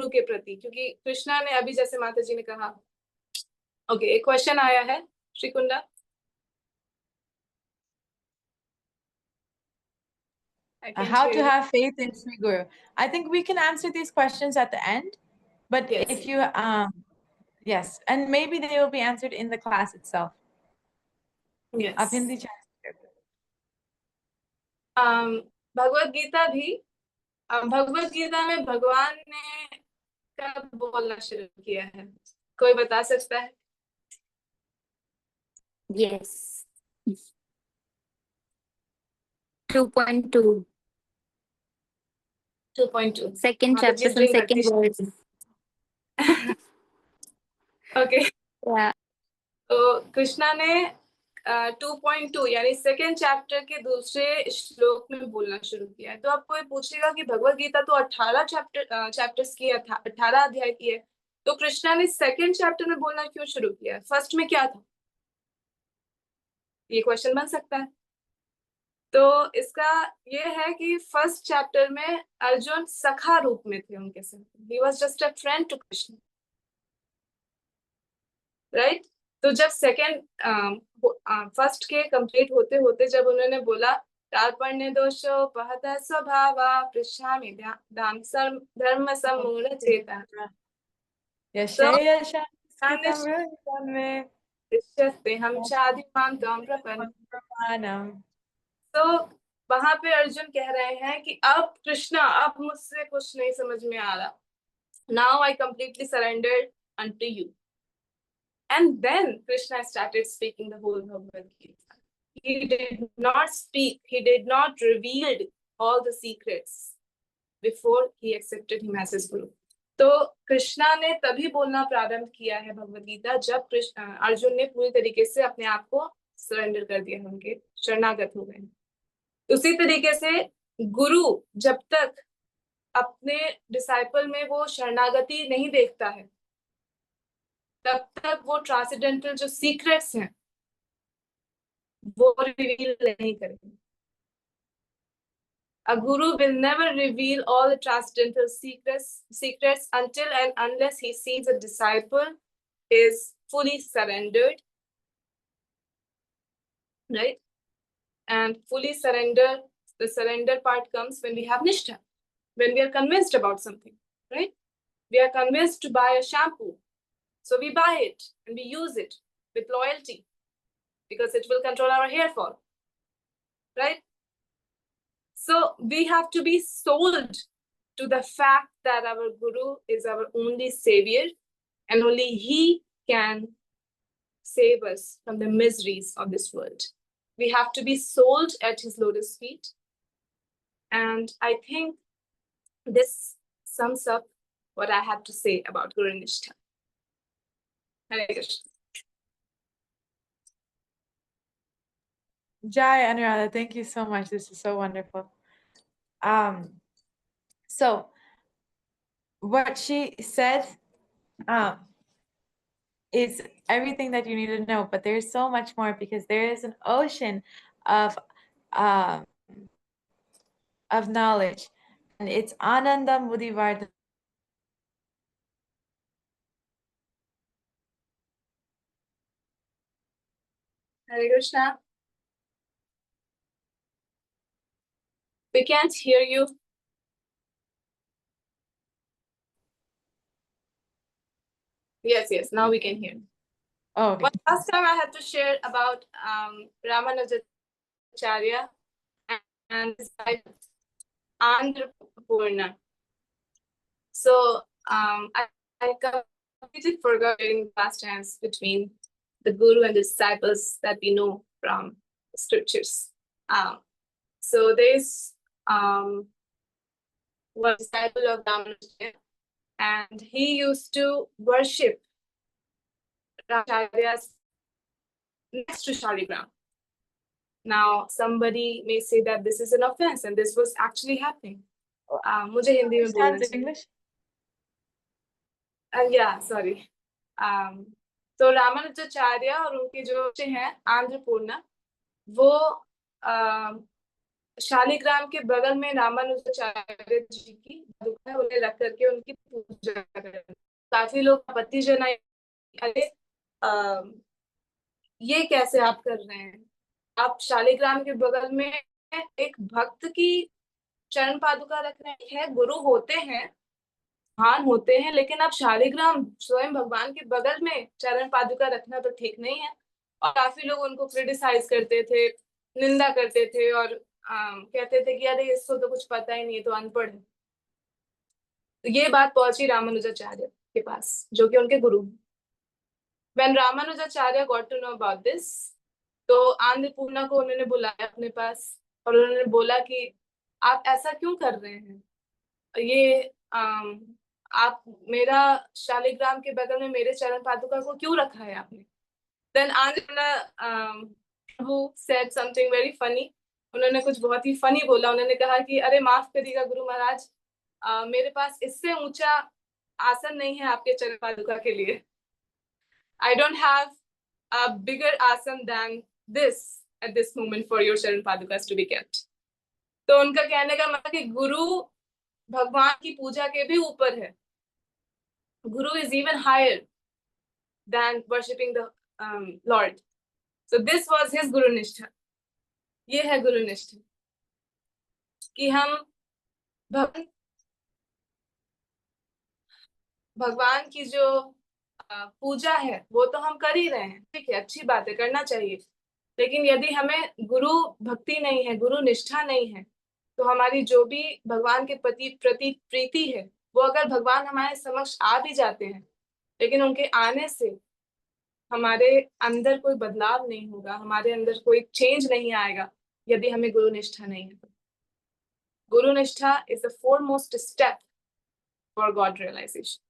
के प्रति। क्योंकि कृष्णा ने अभी जैसे माता जी ने कहा, ओके, एक क्वेश्चन आया है श्रीकुंडा। How to have faith in Sri Guru. I think we can answer these questions at the end, but Yes. if you yes, and maybe they will be answered in the class itself. Yes. आप हिंदी भगवत गीता भी, भगवत गीता में भगवान ने कब बोलना शुरू किया है, कोई बता सकता है? Yes. 2.2. 2.2 Second हाँ, तो chapter जिस from drink second करती verse. Okay, Yeah. तो कृष्णा ने 2.2 यानी सेकेंड चैप्टर के दूसरे श्लोक में बोलना शुरू किया है। तो आप कोई पूछेगा कि भगवत गीता तो 18 चैप्टर्स की है, 18 अध्याय की है, तो कृष्णा ने सेकेंड चैप्टर में बोलना क्यों शुरू किया? फर्स्ट में क्या था? ये क्वेश्चन बन सकता है। तो इसका ये है कि फर्स्ट चैप्टर में अर्जुन सखा रूप में थे उनके साथ, he was just a friend to Krishna, right? तो जब सेकेंड फर्स्ट के कंप्लीट होते होते जब उन्होंने बोला कार्पण्य दोषो पहता स्वभावा पृच्छामि धर्म सम्मूढ़ चेता, हम शादिमान त्वं प्रपन्नम। तो वहां पे अर्जुन कह रहे हैं कि अब कृष्णा, अब मुझसे कुछ नहीं समझ में आ रहा, now I completely surrendered unto you. And then Krishna started speaking the whole Bhagavad Gita. He did not speak, he did not reveal all the secrets before he accepted him as his guru. तो कृष्णा ने तभी बोलना प्रारंभ किया है भगवद गीता जब अर्जुन ने पूरी तरीके से अपने आप को सरेंडर कर दिया, उनके शरणागत हो गए। उसी तरीके से गुरु जब तक अपने डिसाइपल में वो शरणागति नहीं देखता है तब तक वो ट्रांसेंडेंटल जो सीक्रेट्स हैं वो रिवील नहीं करेंगे। A guru will never reveal all the transcendental secrets until and unless he sees a disciple is fully surrendered, right? And fully surrender, the surrender part comes when we have nishtha, when we are convinced about something, right? We are convinced to buy a shampoo, so we buy it and we use it with loyalty because it will control our hair fall, right? So we have to be sold to the fact that our guru is our only savior and only he can save us from the miseries of this world. We have to be sold at his lotus feet. And I think this sums up what I have to say about Guru Nishtha. Hare Krishna. Jai Anuradha, thank you so much. This is so wonderful. So what she said is everything that you need to know, but there's so much more because there is an ocean of knowledge, and it's Ananda Mudivardhan. Hare Krishna. We can't hear you. Yes, now we can hear. Oh, okay. But last time I had to share about Ramanujacharya and his wife Andhapurna. So I completely forgot in past tense between the guru and the disciples that we know from the scriptures. So there's one disciple of Ramanujacharya, and he used to worship Ramanujacharya's next to Shaligram. Now, somebody may say that this is an offense and this was actually happening. मुझे हिंदी में बोलना Understands चाहिए. English? Yeah, sorry. तो रामानुजाचार्य और उनके जो बच्चे हैं आंध्रपूर्णा, वो शालिग्राम के बगल में रामानुजाचार्य जी की दुकान है, उन्हें रख करके उनकी पूजा करें. काफी लोग आपत्ति जनाई, अरे ये कैसे आप कर रहे हैं? आप शालिग्राम के बगल में एक भक्त की चरण पादुका रख रहे हैं. गुरु होते हैं, महान होते हैं, लेकिन आप शालिग्राम स्वयं भगवान के बगल में चरण पादुका रखना तो ठीक नहीं है. और काफी लोग उनको क्रिटिसाइज करते थे, निंदा करते थे और कहते थे कि अरे इसको तो कुछ पता ही नहीं है, तो अनपढ़ है. तो ये बात पहुंची रामानुजाचार्य के पास, जो कि उनके गुरु. When Ramanujacharya got to know about this, तो आंध्रपूर्णा को उन्होंने बुलाया अपने पास और उन्होंने बोला कि आप ऐसा क्यों कर रहे हैं? ये आप मेरा शालिग्राम के बगल में मेरे चरण पादुका को क्यों रखा है आपने? Then आंध्रपूर्णा who said something very funny. उन्होंने कुछ बहुत ही फनी बोला. उन्होंने कहा कि अरे माफ करिएगा गुरु महाराज, मेरे पास इससे ऊंचा आसन नहीं है आपके चरण पादुका के लिए. I don't have a bigger asan than this at this moment for your charan padukas to be kept. तो उनका कहने का मतलब कि गुरु भगवान की पूजा के भी ऊपर है. Guru is even higher than worshipping the Lord. So this was his Guru Nishtha. ये है गुरु निष्ठा कि हम भगवान की जो पूजा है वो तो हम कर ही रहे हैं, ठीक है, अच्छी बात है, करना चाहिए. लेकिन यदि हमें गुरु भक्ति नहीं है, गुरु निष्ठा नहीं है, तो हमारी जो भी भगवान के प्रति प्रीति है, वो अगर भगवान हमारे समक्ष आ भी जाते हैं, लेकिन उनके आने से हमारे अंदर कोई बदलाव नहीं होगा, हमारे अंदर कोई चेंज नहीं आएगा यदि हमें गुरु निष्ठा नहीं है. गुरु निष्ठा is the foremost step for God realization.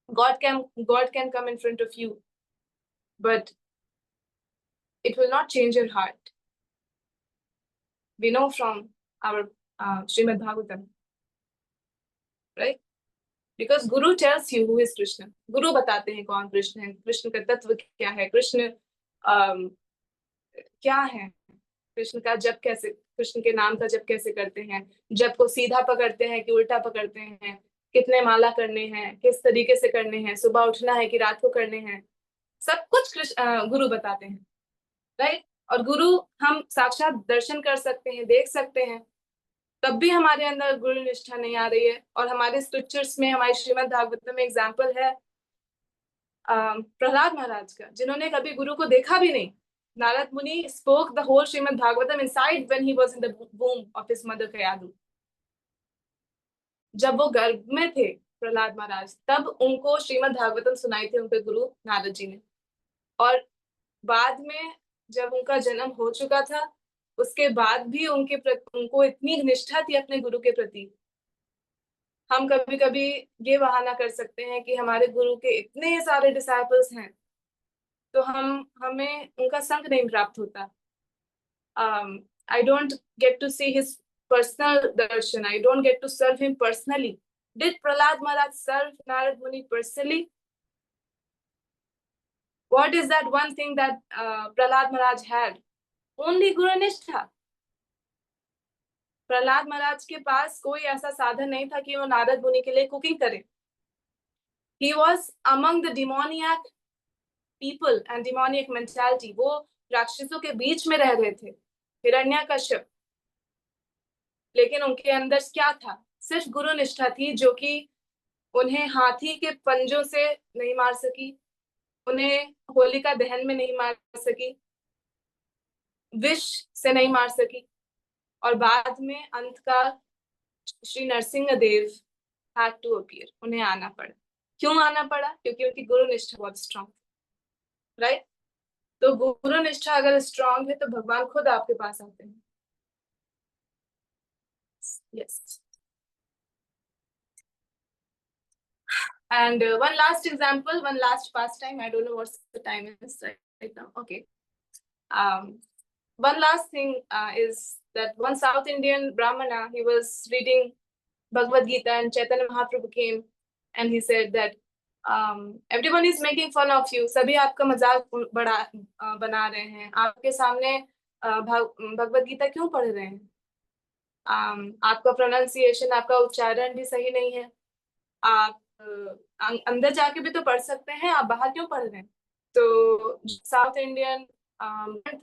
God can come in front of you, but it will not change your heart. We know from our Srimad Bhagavatam, right? Because Guru tells you who is Krishna. Guru बताते हैं कौन कृष्ण है, कृष्ण का तत्व क्या है, कृष्ण क्या है, कृष्ण का जप कैसे, कृष्ण के नाम का जप कैसे करते हैं, जप को सीधा पकड़ते हैं कि उल्टा पकड़ते हैं, कितने माला करने हैं, किस तरीके से करने हैं, सुबह उठना है कि रात को करने हैं, सब कुछ गुरु बताते हैं, राइट? और गुरु हम साक्षात दर्शन कर सकते हैं, देख सकते हैं, तब भी हमारे अंदर गुरु निष्ठा नहीं आ रही है. और हमारे स्क्रिप्चर्स में, हमारे श्रीमद् भागवत में एग्जाम्पल है प्रहलाद महाराज का, जिन्होंने कभी गुरु को देखा भी नहीं. Narad Muni spoke the whole Srimad Bhagavatam inside when he was in the womb of his mother Kayadu. जब वो गर्भ में थे प्रहलाद महाराज, तब उनको श्रीमद् भागवतम सुनाई थी उनके गुरु नारद जी ने. और बाद में जब उनका जन्म हो चुका था, उसके बाद भी उनको इतनी निष्ठा थी अपने गुरु के प्रति. हम कभी कभी ये बहाना कर सकते हैं कि हमारे गुरु के इतने सारे डिसाइपल्स हैं, तो हमें उनका संग नहीं प्राप्त होता. I don't get to see his personal darshan. I don't get to serve him personally. Did Prahlad Maharaj serve Narad Muni personally? What is that one thing that Prahlad Maharaj had? Only Guru Nishtha. Prahlad महाराज के पास कोई ऐसा साधन नहीं था कि वो नारद मुनि के लिए कुकिंग करे. He was among the demoniac people and demoniac mentality. वो राक्षसों के बीच में रह रहे थे, हिरण्यकश्यप, लेकिन उनके अंदर क्या था? सिर्फ गुरु निष्ठा थी, जो कि उन्हें हाथी के पंजों से नहीं मार सकी, उन्हें होलिका दहन में नहीं मार सकी, विष से नहीं मार सकी, और बाद में अंत का Shri Narsingh Dev had to appear. उन्हें आना पड़ा. क्यों आना पड़ा? क्योंकि उनकी गुरु निष्ठा बहुत स्ट्रॉन्ग, राइट? तो गुरु निष्ठा अगर स्ट्रॉन्ग है तो भगवान खुद आपके पास आते हैं. Yes. And one last example, one last pastime. I don't know what's the time is right right now. Okay. One last thing is that one South Indian Brahmana, he was reading Bhagavad Gita and Chaitanya Mahaprabhu came and he said that everyone is making fun of you. सभी आपका मजाक बना रहे हैं. आपके सामने भगवद गीता क्यों पढ़ रहे हैं? आपका प्रोनाउंसिएशन, आपका उच्चारण भी सही नहीं है. आप अंदर जाके भी तो पढ़ सकते हैं, आप बाहर क्यों पढ़ रहे हैं? तो साउथ इंडियन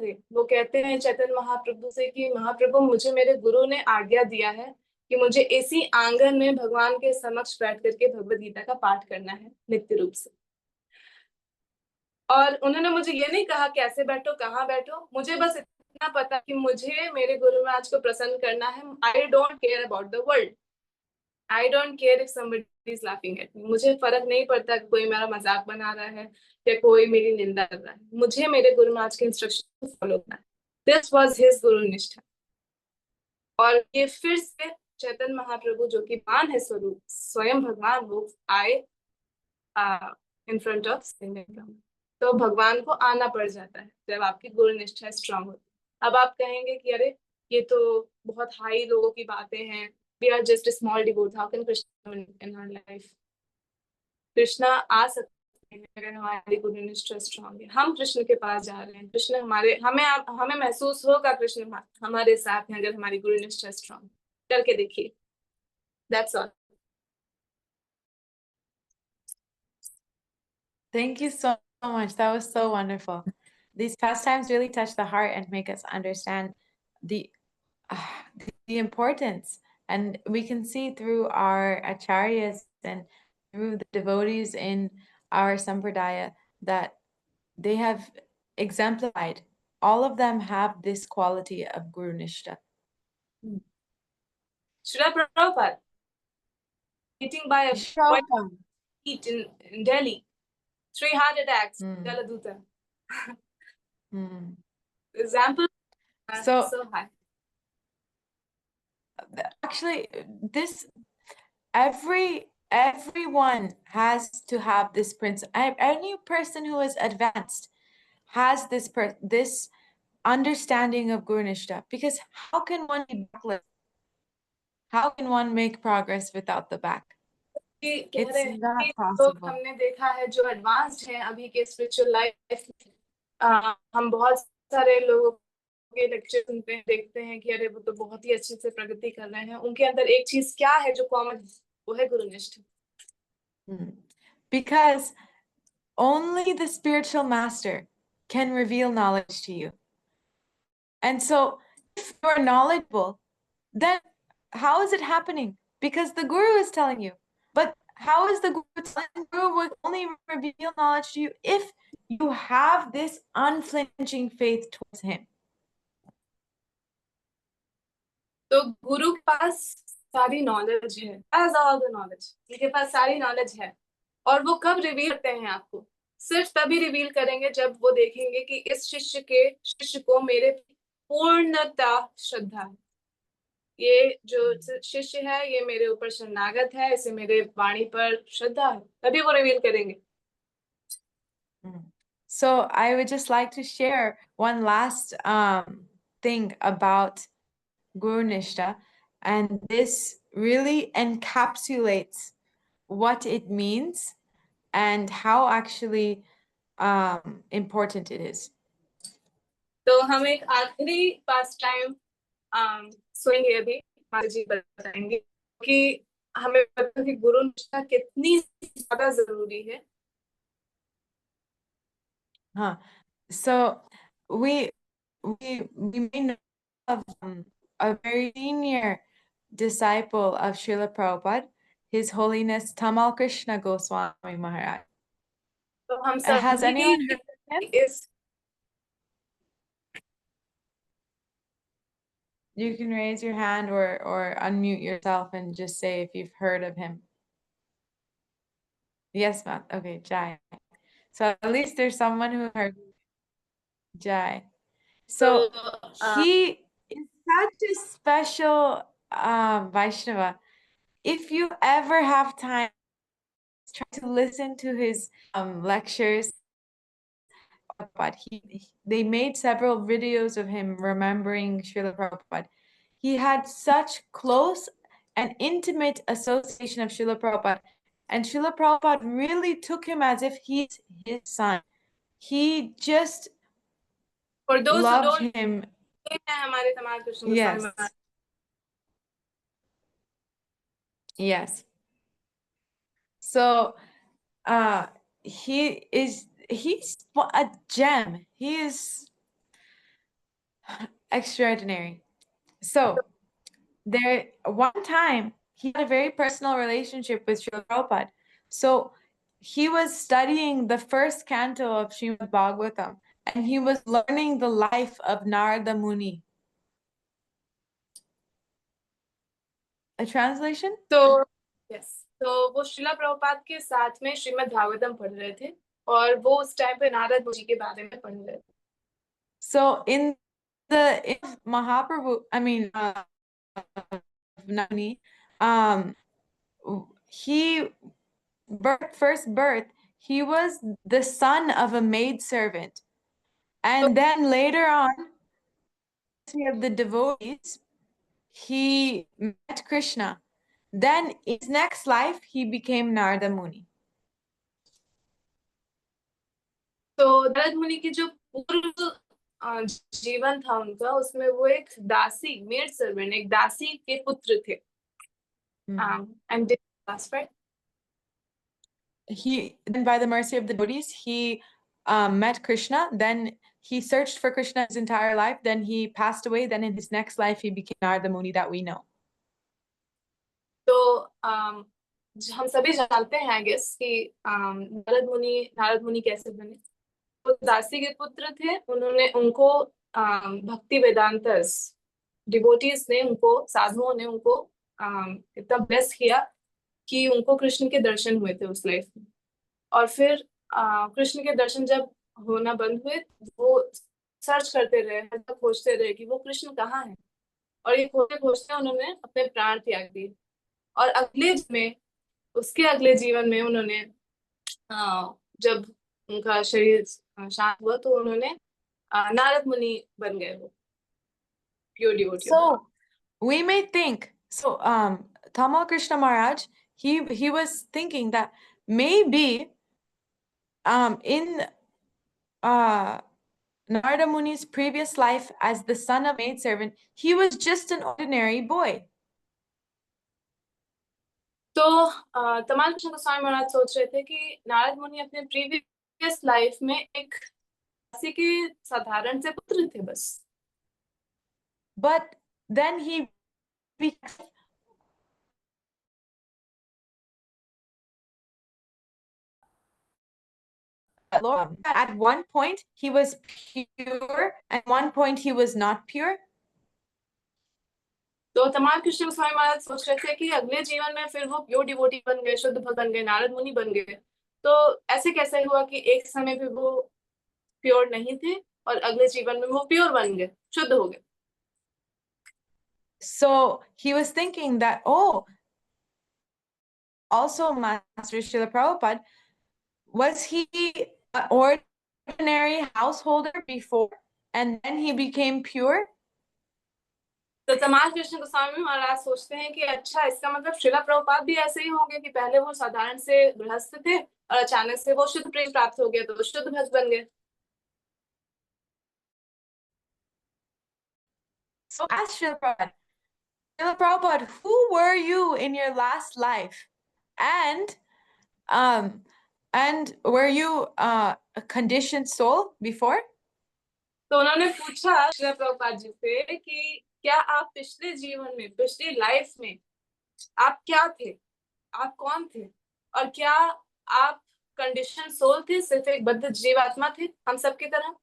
थे, वो कहते हैं चैतन्य महाप्रभु से कि महाप्रभु, मुझे मेरे गुरु ने आज्ञा दिया है कि मुझे इसी आंगन में भगवान के समक्ष बैठ करके भगवद गीता का पाठ करना है नित्य रूप से. और उन्होंने मुझे ये नहीं कहा कैसे बैठो, कहाँ बैठो, मुझे बस इतना पता कि मुझे मेरे गुरु महाराज को प्रसन्न करना है. I don't care about the world. I don't care if somebody is laughing at me. मुझे फर्क नहीं पड़ता कि कोई मेरा मजाक बना रहा है या कोई मेरी निंदा कर रहा है. मुझे मेरे गुरु महाराज के इंस्ट्रक्शन को फॉलो करना है. दिस वाज हिज गुरु निष्ठा. और ये फिर से चैतन्य महाप्रभु जो कि मान है स्वरूप, स्वयं भगवान, वो आए इन फ्रंट ऑफ सिंह. तो भगवान को आना पड़ जाता है जब आपकी गुरु निष्ठा स्ट्रांग होती है. अब आप कहेंगे कि अरे ये तो बहुत हाई लोगों की बातें हैं. We are just a small devote. How can Krishna come in our life? Krishna आ सकते हैं अगर हमारी गुरु निष्ठा स्ट्रांग है. हम कृष्ण के पास जा रहे हैं, कृष्ण हमें महसूस होगा कृष्ण हमारे साथ हैं अगर हमारी गुरु निष्ठा स्ट्रांग. करके देखिए. That's all. Thank you so much. That was so wonderful. These pastimes really touch the heart and make us understand the importance. And we can see through our acharyas and through the devotees in our sampradaya that they have exemplified. All of them have this quality of Guru Nishtha. Srila Prabhupada eating by a Prabhupada. heat in Delhi. 3 heart attacks. Jaladuta. Example So high. Actually, this everyone has to have this principle. Any person who is advanced has this understanding of Guru Nishtha, because how can one be backless? How can one make progress without the back? It's not possible. हमने देखा है जो advanced हैं अभी के spiritual life. हम बहुत सारे लोगों के लेक्चर सुनते हैं, देखते हैं कि अरे वो तो बहुत ही अच्छे से प्रगति कर रहे हैं. उनके अंदर एक चीज क्या है जो कॉमन है, वो है गुरु निष्ठा. Because only the spiritual master can reveal knowledge to you. And so if you're knowledgeable, then how is it happening? Because the Guru is telling you. But how is the Guru telling? The Guru will only reveal knowledge to you if you have this unflinching faith towards him. तो गुरु के पास सारी knowledge है, as all the knowledge. उनके पास सारी knowledge है. और वो कब रिवील करते हैं आपको? सिर्फ तभी रिवील करेंगे जब वो देखेंगे कि इस शिष्य को मेरे पूर्णता श्रद्धा है. ये जो शिष्य है ये मेरे ऊपर शरणागत है, इसे मेरे वाणी पर श्रद्धा है, तभी वो रिवील करेंगे. So I would just like to share one last thing about Guru Nishtha, and this really encapsulates what it means and how actually important it is. तो हम एक आखिरी पास टाइम सुनेंगे अभी. माता जी बताएंगे कि हमें पता है कि गुरु निष्ठा कितनी ज्यादा जरूरी है. So we may know of a very senior disciple of Srila Prabhupada, His Holiness Tamal Krishna Goswami Maharaj. तो हम Has anyone heard of him? You can raise your hand or unmute yourself and just say if you've heard of him. Yes, ma'am. Okay, Jai. So at least there's someone who heard Jai. So he is such a special Vaishnava. If you ever have time, try to listen to his lectures Prabhupada. They made several videos of him remembering Srila Prabhupada. He had such close and intimate association of Srila Prabhupada. And Srila Prabhupada really took him as if he's his son. He just For those who loved don't him. know, हमारे तमाल Krishna Goswami Yes. Maharaj Yes. So he's a gem. He is extraordinary. So there one time he had a very personal relationship with Srila Prabhupada. So he was studying the first canto of Srimad Bhagavatam and he was learning the life of Narada Muni. A translation? तो yes, तो वो श्रीला प्रभुपाद के साथ में श्रीमद् भागवतम पढ़ रहे थे और वो उस टाइम पे नारद मुनि के बारे में पढ़ रहे थे. So in Mahaprabhu, I mean, Nani, he first birth, he was the son of a maidservant. And then later on, of the devotees, he met Krishna. Then in his next life, he became Narada Muni. तो नारद मुनि की जो पूर्व जीवन था उनका, उसमें वो एक दासी, मेड सर्वेंट, एक दासी के पुत्र थे. And that's right. Then by the mercy of the devotees, he met Krishna. Then he searched for Krishna his entire life. Then he passed away. Then in his next life, he became Narada Muni that we know. तो हम सभी जानते हैं, I guess, कि नारद मुनि कैसे बने. वो दासी के पुत्र थे. उनको भक्ति वेदांतस डिवोटीज ने उनको, साधुओं ने उनको इतना ब्लेस किया कि उनको कृष्ण के दर्शन हुए थे उस लाइफ में. और फिर कृष्ण के दर्शन जब होना बंद हुए, वो सर्च करते रहे, खोजते रहे कि वो कृष्ण कहाँ है. और ये खोजते खोजते उन्होंने अपने प्राण त्याग दिए. और उसके अगले जीवन में उन्होंने जब उनका शरीर शांत हुआ तो उन्होंने नारद मुनि बन गए. वो pure devotee. So we may think, so Tamal Krishna Maharaj, he was thinking that maybe in Narada Muni's previous life as the son of maidservant, he was just an ordinary boy. तो तमाल कृष्ण गोस्वामी महाराज सोच रहे थे कि नारद मुनि अपने previous life में एक दासी के साधारण से पुत्र थे बस. But then he at one point he was pure, at one point he was not pure. तो तमाल कृष्ण गोस्वामी महाराज सोच रहे थे कि अगले जीवन में फिर वो प्योर डिवोटी बन गए, शुद्ध भक्त बन गए, नारद मुनि बन गए. तो ऐसे कैसे हुआ कि एक समय पे वो प्योर नहीं थे और अगले जीवन में वो प्योर बन गए, शुद्ध हो गए. So he was thinking that, oh, also Master Srila Prabhupada, was he an ordinary householder before and then he became pure? तो तमाल कृष्ण गोस्वामी महाराज सोचते हैं कि अच्छा, इसका मतलब श्रीला प्रभुपाद भी ऐसे ही होंगे कि पहले वो साधारण से गृहस्थ थे और अचानक से वो शुद्ध प्रेम प्राप्त हो गया तो शुद्ध भक्त बन गए. So ask Srila Prabhupada, who were you in your last life? And were you a conditioned soul before? तो उन्होंने पूछा श्रीला प्रभुपाद जी से कि क्या आप पिछले जीवन में, पिछली लाइफ में आप क्या थे, आप कौन थे, और क्या आप कंडीशन सोल थे, सिर्फ एक बद्ध जीवात्मा थे हम सबकी तरह.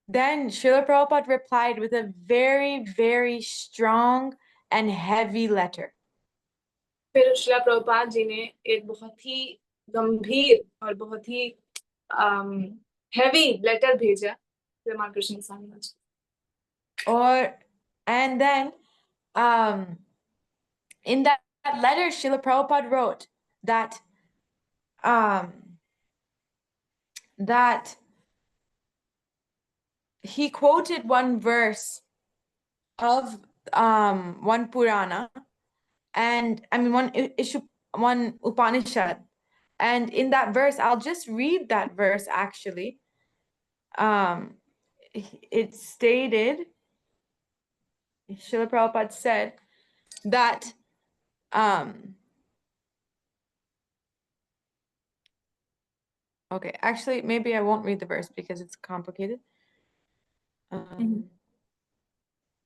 Then Srila Prabhupada replied with a very, very strong and heavy letter. फिर श्रीला प्रभुपाद जी ने एक बहुत ही गंभीर और बहुत ही हैवी लेटर भेजा रामकृष्ण गोस्वामी महाराज. And then in that letter, Srila Prabhupada wrote that that he quoted one verse of one Purana, and I mean one Upanishad, and in that verse, I'll just read that verse actually. It stated, Srila Prabhupada said that okay, actually maybe I won't read the verse because it's complicated.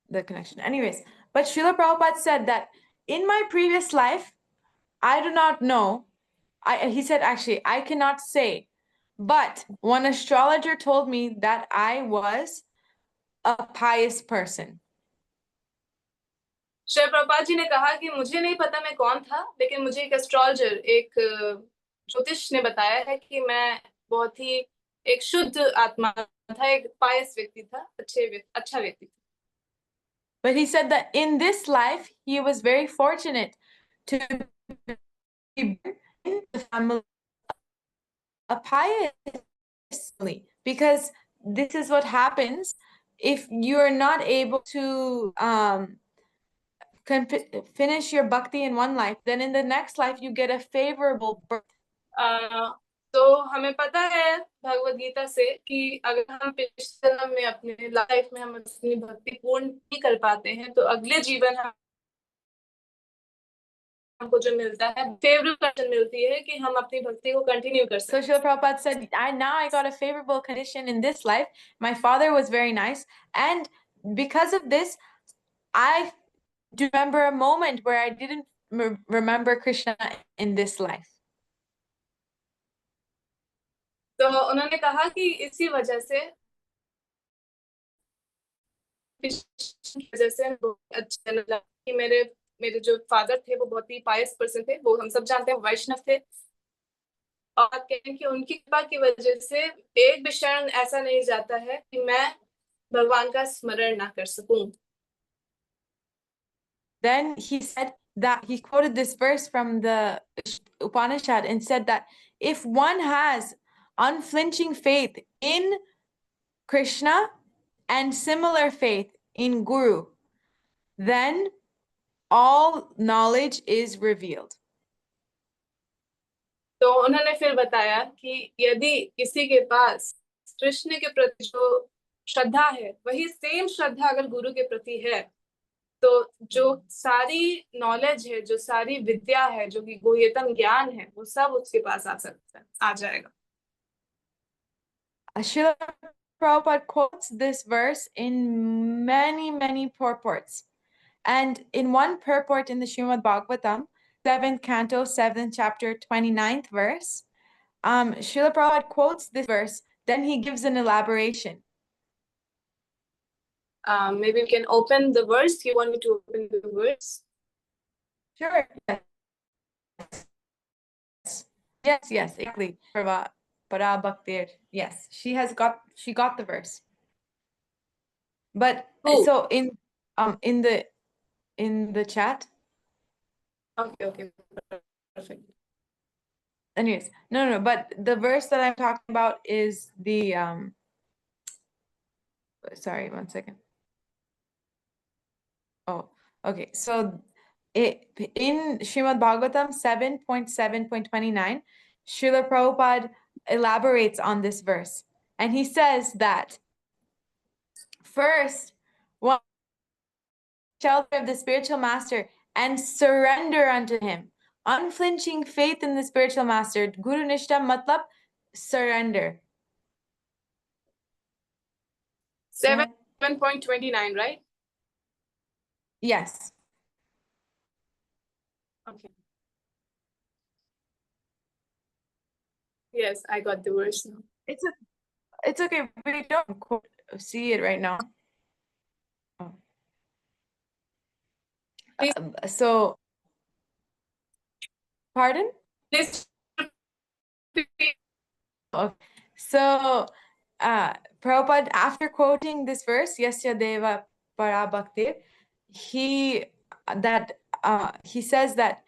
The connection. Anyways, but Srila Prabhupada said that in my previous life, I do not know. He said, actually, I cannot say. But one astrologer told me that I was a pious person. Shri Prabhupada ji ने कहा कि मुझे नहीं पता मैं कौन था, लेकिन मुझे एक एस्ट्रोलॉजर, एक ज्योतिष ने बताया है कि मैं बहुत ही एक शुद्ध आत्मा था, एक पायस व्यक्ति था, अच्छा व्यक्ति था. But he said that in this life, he was very fortunate to be in the family a pious family, because this is what happens if you're not able to finish your bhakti in one life, then in the next life you get a favorable birth. तो हमें पता है भगवद गीता से कि अगर हम पिछले जन्म में अपने लाइफ में हम अपनी भक्ति पूर्ण नहीं कर पाते हैं, तो अगले जीवन हमको जो मिलता है फेवरेबल कंडीशन मिलती है कि हम अपनी भक्ति को कंटिन्यू कर So सकते Srila Prabhupada said, I got a favorable condition in this life. My father was very nice, and because of this, I do remember a moment where I didn't remember Krishna in this life. तो उन्होंने कहा कि इसी वजह से अच्छा लगा कि मेरे जो फादर थे वो बहुत ही पायस पर्सन थे, वो हम सब जानते हैं वैष्णव थे, और कहते हैं कि उनकी कृपा की वजह से एक भी क्षण ऐसा नहीं जाता है कि मैं भगवान का स्मरण ना कर सकूं. Then he said that he quoted this verse from the Upanishad and said that if one has unflinching faith in Krishna and similar faith in Guru, then all knowledge is revealed. तो उन्होंने फिर बताया कि यदि किसी के पास कृष्ण के प्रति जो श्रद्धा है, वही सेम श्रद्धा अगर गुरु के प्रति है, तो जो सारी नॉलेज है, जो सारी विद्या है, जो कि गुह्यतम ज्ञान है, वो सब उसके पास आ सकता है, आ जाएगा. Srila Prabhupada quotes this verse in many purports. And in one purport in the Srimad Bhagavatam, 7th canto, 7th chapter, 29th verse, Srila Prabhupada quotes this verse, then he gives an elaboration. Maybe we can open the verse. You want me to open the verse? Sure. Yes, exactly. Para Bhaktir. Yes, she got the verse. But so in the chat. Okay. Perfect. Anyways, no, but the verse that I'm talking about is the sorry, one second. Oh, okay. So in Srimad Bhagavatam 7.7.29, Srila Prabhupada elaborates on this verse. And he says that first, one shelter of the spiritual master and surrender unto him. Unflinching faith in the spiritual master. Guru Nishta matlab surrender. 7.29, right? Yes. Okay. Yes, I got the verse now. It's okay. We don't see it right now. Oh. So, pardon? Please. Okay. So, Prabhupada, after quoting this verse, Yasya Deva Parabhaktir, he says that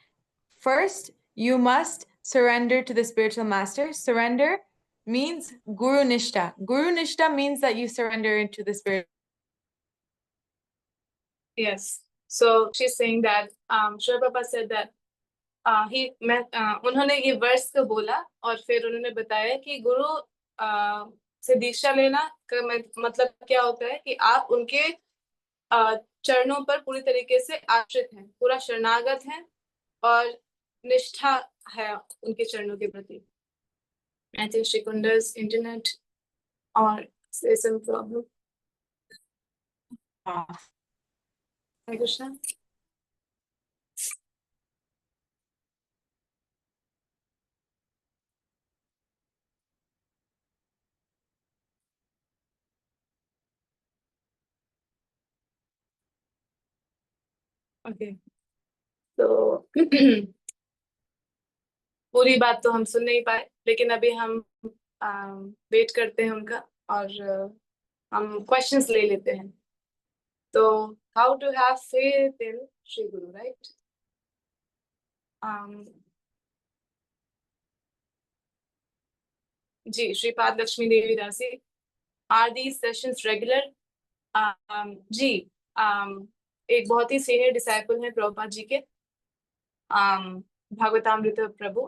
first you must surrender to the spiritual master. Surrender means Guru Nishta. Guru Nishta means that you surrender into the spirit. Yes. So she's saying that Srila Prabhupada said that उन्होंने ये वर्ष को बोला और फिर उन्होंने बताया कि गुरु से दीक्षा लेना का मतलब क्या होता है कि आप उनके चरणों पर पूरी तरीके से आश्रित हैं, पूरा शरणागत हैं और निष्ठा है उनके चरणों के प्रति. I think Shikunda's internet or there's some problem. Hare Krishna. Okay. तो पूरी बात तो हम सुन नहीं पाए, लेकिन अभी हम वेट करते हैं उनका और हम क्वेश्चंस ले लेते हैं. तो how to have faith in Shri guru, right? जी, Shripad Lakshmi Devi Dasi, are these sessions regular? जी, एक बहुत ही सीनियर डिसाइपल हैं प्रभुपाद जी के, भागवतामृत प्रभु,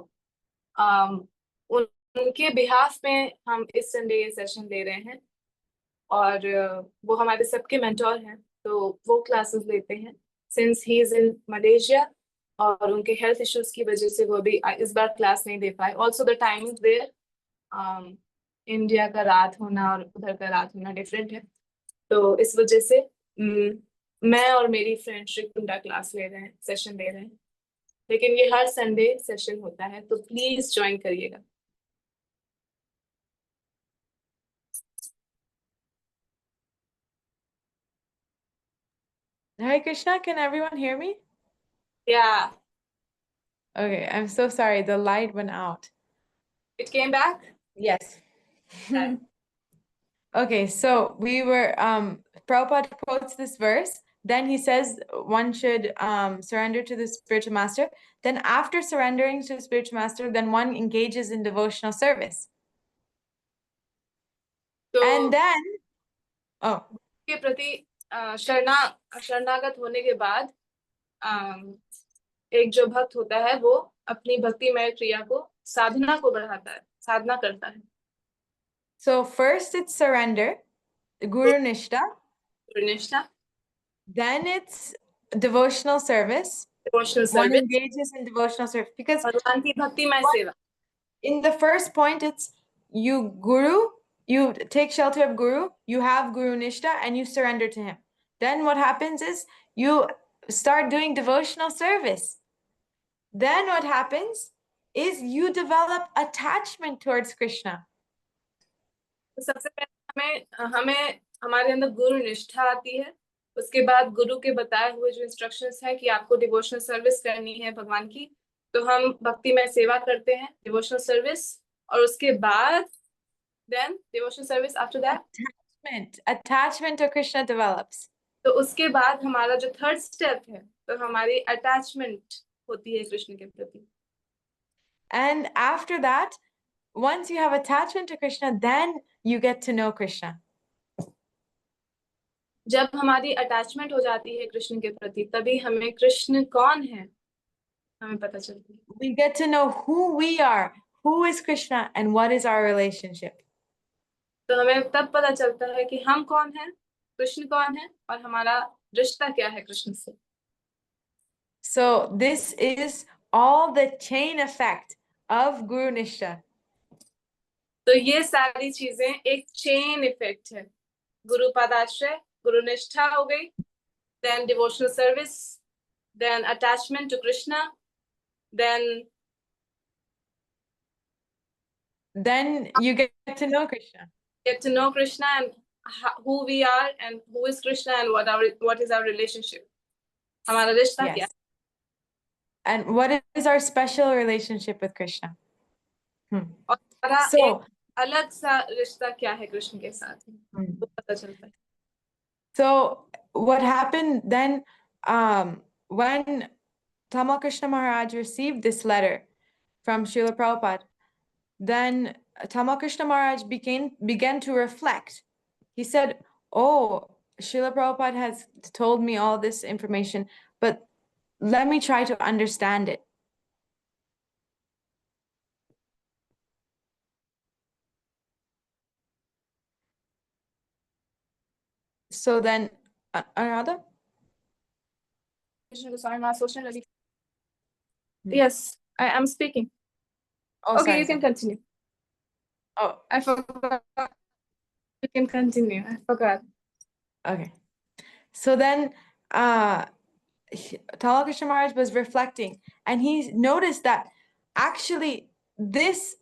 उनके बिहाफ में हम इस संडे ये सेशन ले रहे हैं और वो हमारे सबके मेंटोर हैं, तो वो क्लासेस लेते हैं since he is in Malaysia और उनके हेल्थ इश्यूज की वजह से वो अभी इस बार क्लास नहीं दे पाए. Also the timing there, India का रात होना और उधर का रात होना डिफरेंट है, तो इस वजह से मैं और मेरी फ्रेंड श्रीकुंडा क्लास ले रहे हैं, सेशन ले रहे हैं, लेकिन ये हर संडे सेशन होता है, तो प्लीज ज्वाइन करिएगा. Hare Krishna, can everyone hear me? Yeah. Okay, I'm so sorry, the light went out. It came back? Yes. Okay, so we were, Prabhupada quotes this verse, then he says one should surrender to the spiritual master. Then after surrendering to the spiritual master, then one engages in devotional service. तो And then, oh, के प्रति शरणागत होने के बाद एक जो भक्त होता है वो अपनी भक्तिमय क्रिया को, साधना को बढ़ाता है, साधना करता है. so first it's surrender, Guru Nishta, निष्ठा, then it's devotional service. Devotional One service, engages in devotional service because भगवान की भक्तिमय सेवा. in the first point, it's you Guru, you take shelter of Guru, you have Guru Nishta, and you surrender to him. Then what happens is you start doing devotional service. Then what happens is you develop attachment towards Krishna. तो सबसे पहले हमें हमारे अंदर गुरु निष्ठा आती है, उसके बाद गुरु के बताए हुए जो इंस्ट्रक्शंस है कि आपको डिवोशनल सर्विस करनी है भगवान की, तो हम भक्तिमय सेवा करते हैं, डिवोशनल सर्विस, और उसके बाद then devotional service after that, attachment to Krishna develops. तो उसके बाद हमारा जो थर्ड स्टेप है, तो हमारी अटैचमेंट होती है कृष्ण के प्रति. And after that, once you have attachment to Krishna, then you get to know Krishna. जब हमारी अटैचमेंट हो जाती है कृष्ण के प्रति, तभी हमें कृष्ण कौन है हमें पता चलती है. We get to know who we are, who is Krishna, and what is our relationship. तो हमें तब पता चलता है कि हम कौन हैं, कृष्ण कौन है, और हमारा रिश्ता क्या है कृष्ण से. So this is all the chain effect of Guru Nishta. तो ये सारी चीजें एक चेन इफेक्ट है. गुरु पदाश्रय, गुरु निष्ठा हो गई, then devotional service, then attachment to Krishna, then you get to know Krishna. Get to know Krishna and who we are and who is Krishna and what is our relationship. हमारा रिश्ता क्या? Yes. And what is our special relationship with Krishna? और हमारा एक अलग सा रिश्ता क्या है कृष्ण के साथ? वो पता चलता है. So what happened then, when Tamal Krishna Maharaj received this letter from Srila Prabhupada, then Tamal Krishna Maharaj began to reflect. He said, oh, Srila Prabhupada has told me all this information, but let me try to understand it. So then, Anuradha? Krishna Goswami Maharaj sochne lagi. Yes, I am speaking. Oh, Okay, sorry, you can sorry. continue. Oh, I forgot. You can continue. I forgot. okay. So then, Tamal Krishna Maharaj was reflecting, and he noticed that actually this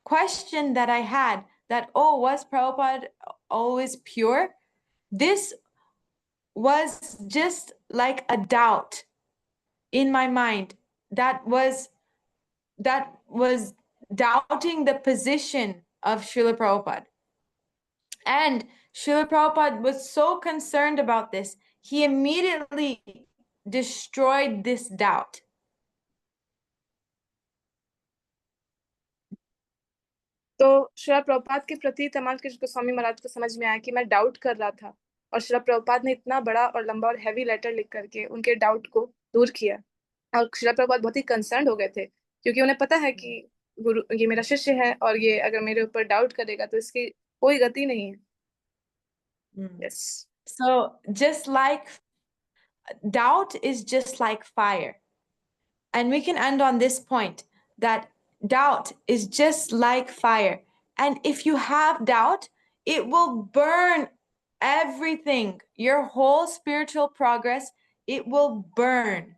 question that I had, that, oh, was Prabhupada always pure? This was just like a doubt in my mind that was doubting the position of Srila Prabhupada. And Srila Prabhupada was so concerned about this, he immediately destroyed this doubt. तो श्रीला प्रभुपाद के प्रति तमाल कृष्ण गोस्वामी महाराज को समझ में आया कि मैं doubt कर रहा था, और श्रीला प्रभुपाद ने इतना बड़ा और लंबा और हैवी लेटर लिख करके उनके डाउट को दूर किया। और श्रीला प्रभुपाद बहुत ही कंसर्न हो गए थे, क्योंकि उन्हें पता है कि गुरु ये मेरा शिष्य है, और ये अगर मेरे ऊपर डाउट करेगा तो इसकी कोई गति नहीं है। Yes. So just like doubt is just like fire. And we can end on this point, that doubt is just like fire. And if you have doubt, it will burn everything, your whole spiritual progress, it will burn.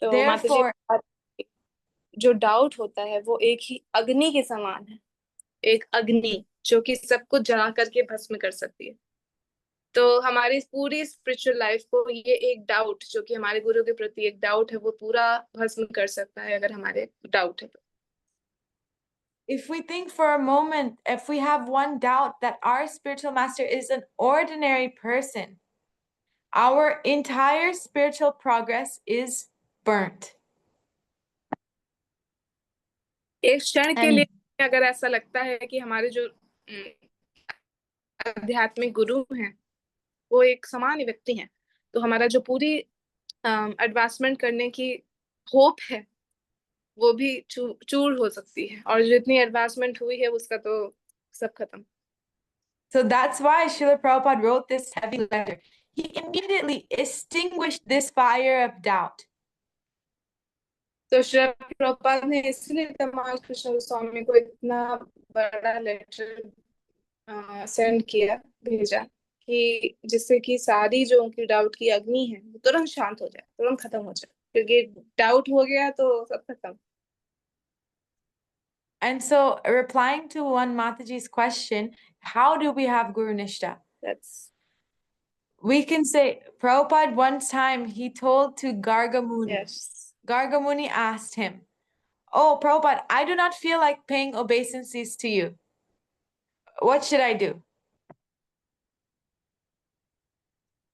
तो Therefore, जो doubt होता है वो एक ही अग्नि के समान है, एक अग्नि जो कि सब कुछ जला करके भस्म कर सकती है। तो हमारी पूरी स्पिरिचुअल लाइफ को ये एक डाउट, जो कि हमारे गुरु के प्रति एक डाउट है, वो पूरा भस्म कर सकता है अगर हमारे डाउट है तो। if we think for a moment, if we have one doubt that our spiritual master is an ordinary person, our entire spiritual progress is burnt. एक क्षण के लिए अगर ऐसा लगता है कि हमारे जो आध्यात्मिक गुरु हैं वो एक सामान्य व्यक्ति हैं, तो हमारा जो पूरी एडवांसमेंट करने की होप है वो भी चूर हो सकती है, और जितनी एडवांसमेंट हुई है उसका तो सब खत्म। So that's why Srila Prabhupada wrote this heavy letter. He immediately extinguished this fire of doubt. तो श्री प्रभुपाद ने इसलिए तमाल कृष्ण गोस्वामी को इतना बड़ा लेटर सेंड किया, भेजा, कि जिससे कि सारी जो उनकी डाउट की अग्नि है वो तुरंत शांत हो जाए, तुरंत खत्म हो जाए, क्योंकि डाउट हो गया तो सब खत्म। And so, replying to one Mataji's question, how do we have Guru Nishtha? We can say, Prabhupada one time he told to Garga Muni. Yes. Garga Muni asked him, oh, Prabhupada, I do not feel like paying obeisances to you. What should I do?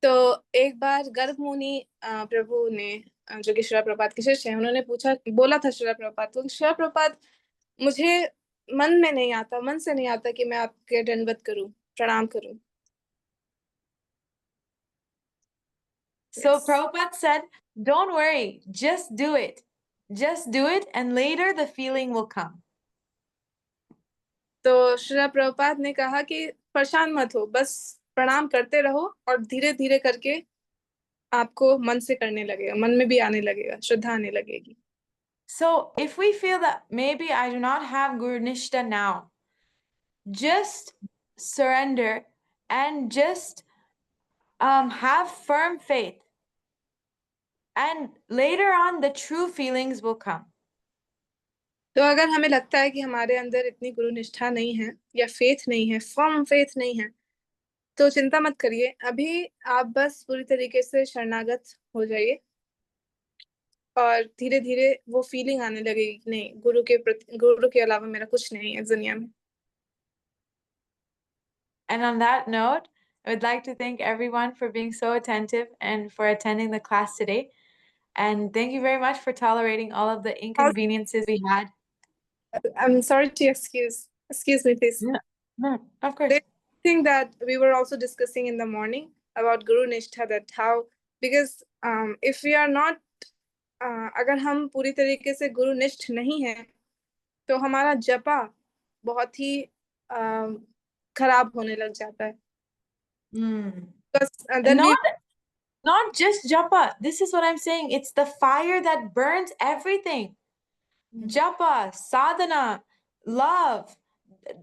तो एक बार गर्ग मुनि प्रभु ने, जो कि श्रीला प्रभुपाद के शिष्य हैं, उन्होंने बोला था श्रीला प्रभुपाद को, श्रीला प्रभुपाद मुझे मन में नहीं आता, मन से नहीं आता कि मैं आपके दंडवत करूं, प्रणाम करूं। So Prabhupada said, don't worry, just do it. Just do it, and later the feeling will come. तो श्रीला प्रभुपाद ने कहा कि परेशान मत हो, बस प्रणाम करते रहो, और धीरे धीरे करके आपको मन से करने लगेगा, मन में भी आने लगेगा, श्रद्धा आने लगेगी। So if we feel that maybe I do not have Guru Nishtha now, just surrender and just have firm faith. And later on, the true feelings will come. तो अगर हमें लगता है कि हमारे अंदर इतनी गुरु निष्ठा नहीं है, या फेथ नहीं है, फर्म फेथ नहीं है, तो चिंता मत करिए, अभी आप बस पूरी तरीके से शरणागत हो जाइए, और धीरे धीरे वो फीलिंग आने लगेगी कि नहीं, गुरु के अलावा मेरा कुछ नहीं है इस दुनिया में। And on that note, I would like to thank everyone for being so attentive and for attending the class today. And thank you very much for tolerating all of the inconveniences we had. I'm sorry to excuse me, please. No, of course. They think that we were also discussing in the morning about Guru Nishtha, that how, because if we are not अगर हम पूरी तरीके से गुरु निष्ठ नहीं है तो हमारा जपा बहुत ही खराब होने लग जाता है. Because then we Not just japa. This is what I'm saying. It's the fire that burns everything. Japa, sadhana, love,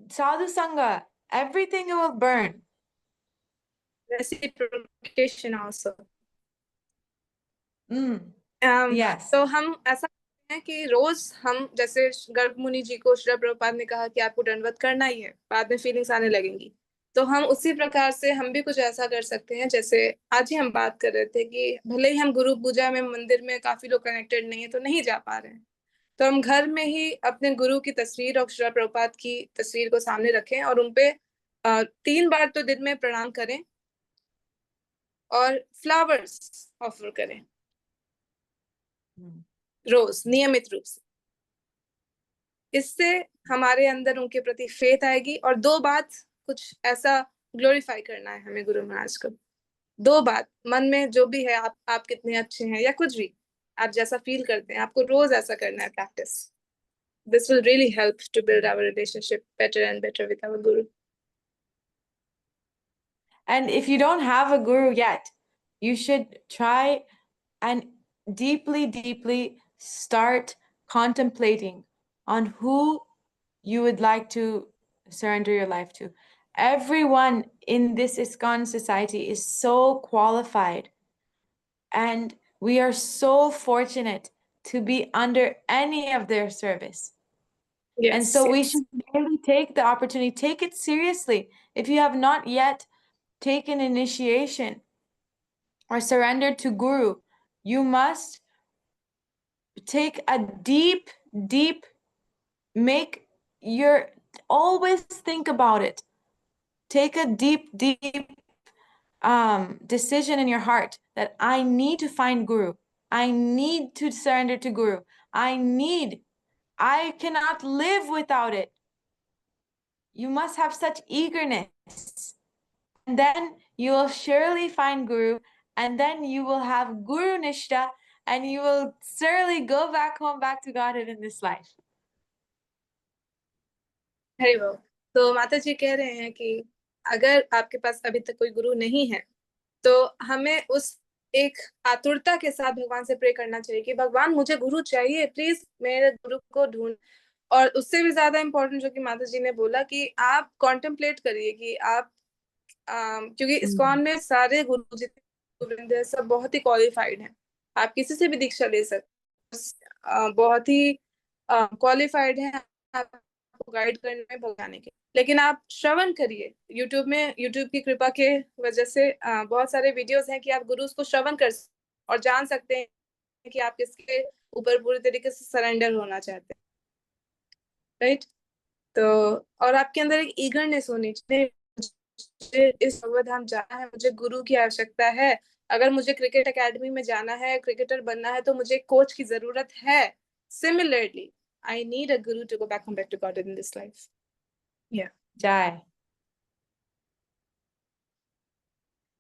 sadhu sangha, everything will burn. reciprocation also. Yes. तो हम ऐसा करते हैं कि रोज हम, जैसे गर्ग मुनि जी को श्रील प्रभुपाद ने कहा कि आपको दंडवत करना ही है, बाद में फीलिंग्स आने लगेंगी, तो हम उसी प्रकार से हम भी कुछ ऐसा कर सकते हैं. जैसे आज ही हम बात कर रहे थे कि भले ही हम गुरु पूजा में मंदिर में काफी लोग कनेक्टेड नहीं है तो नहीं जा पा रहे हैं, तो हम घर में ही अपने गुरु की तस्वीर और श्रील प्रभुपाद की तस्वीर को सामने रखें और उनपे 3 बार तो दिन में प्रणाम करें और फ्लावर्स ऑफर करें रोज नियमित रूप से. इससे हमारे अंदर उनके प्रति फेथ आएगी. और 2 बात कुछ ऐसा ग्लोरीफाई करना है हमें गुरु महाराज को. 2 बात मन में जो भी है, आप कितने अच्छे हैं या कुछ भी आप जैसा फील करते हैं, आपको रोज ऐसा करना है practice. This will really help to build our relationship better and better with our guru. And if you don't have a guru yet, you should try and deeply start contemplating on who you would like to surrender your life to. Everyone in this ISKCON society is so qualified, and we are so fortunate to be under any of their service. Yes, and so we yes. should really take the opportunity, take it seriously. If you have not yet taken initiation or surrendered to Guru, you must take a deep always think about it. Take a deep decision in your heart that I need to find Guru. I need to surrender to Guru. I cannot live without it. You must have such eagerness. And then you will surely find Guru, and then you will have Guru Nishtha, and you will surely go back home, back to Godhead in this life. Hari बोल. तो माता जी कह रहे हैं कि अगर आपके पास अभी तक कोई गुरु नहीं है तो हमें उस एक आतुरता के साथ भगवान से प्रे करना चाहिए कि भगवान मुझे गुरु चाहिए, प्लीज मेरे गुरु को ढूंढ. और उससे भी ज्यादा इम्पोर्टेंट जो कि माता जी ने बोला कि आप कॉन्टेम्पलेट करिए कि आप क्योंकि इस्कॉन में सारे गुरु जितने सब बहुत ही क्वालिफाइड हैं. आप किसी से भी दीक्षा ले सकते, बहुत ही क्वालिफाइड हैं आपको गाइड करने में भगाने के. लेकिन आप श्रवण करिए. यूट्यूब की कृपा के वजह से बहुत सारे वीडियोस हैं कि आप गुरु को श्रवण कर और जान सकते हैं कि आप किसके ऊपर पूरी तरीके से सरेंडर होना चाहते हैं. राइट. तो और आपके अंदर एक ईगरनेस होनी चाहिए. मुझे इस भगवत धाम जाना है, मुझे गुरु की आवश्यकता है. अगर मुझे क्रिकेट एकेडमी में जाना है, क्रिकेटर बनना है, तो मुझे कोच की जरूरत है. Similarly, I need a guru to go back home, back to God in this life. Yeah. Jai.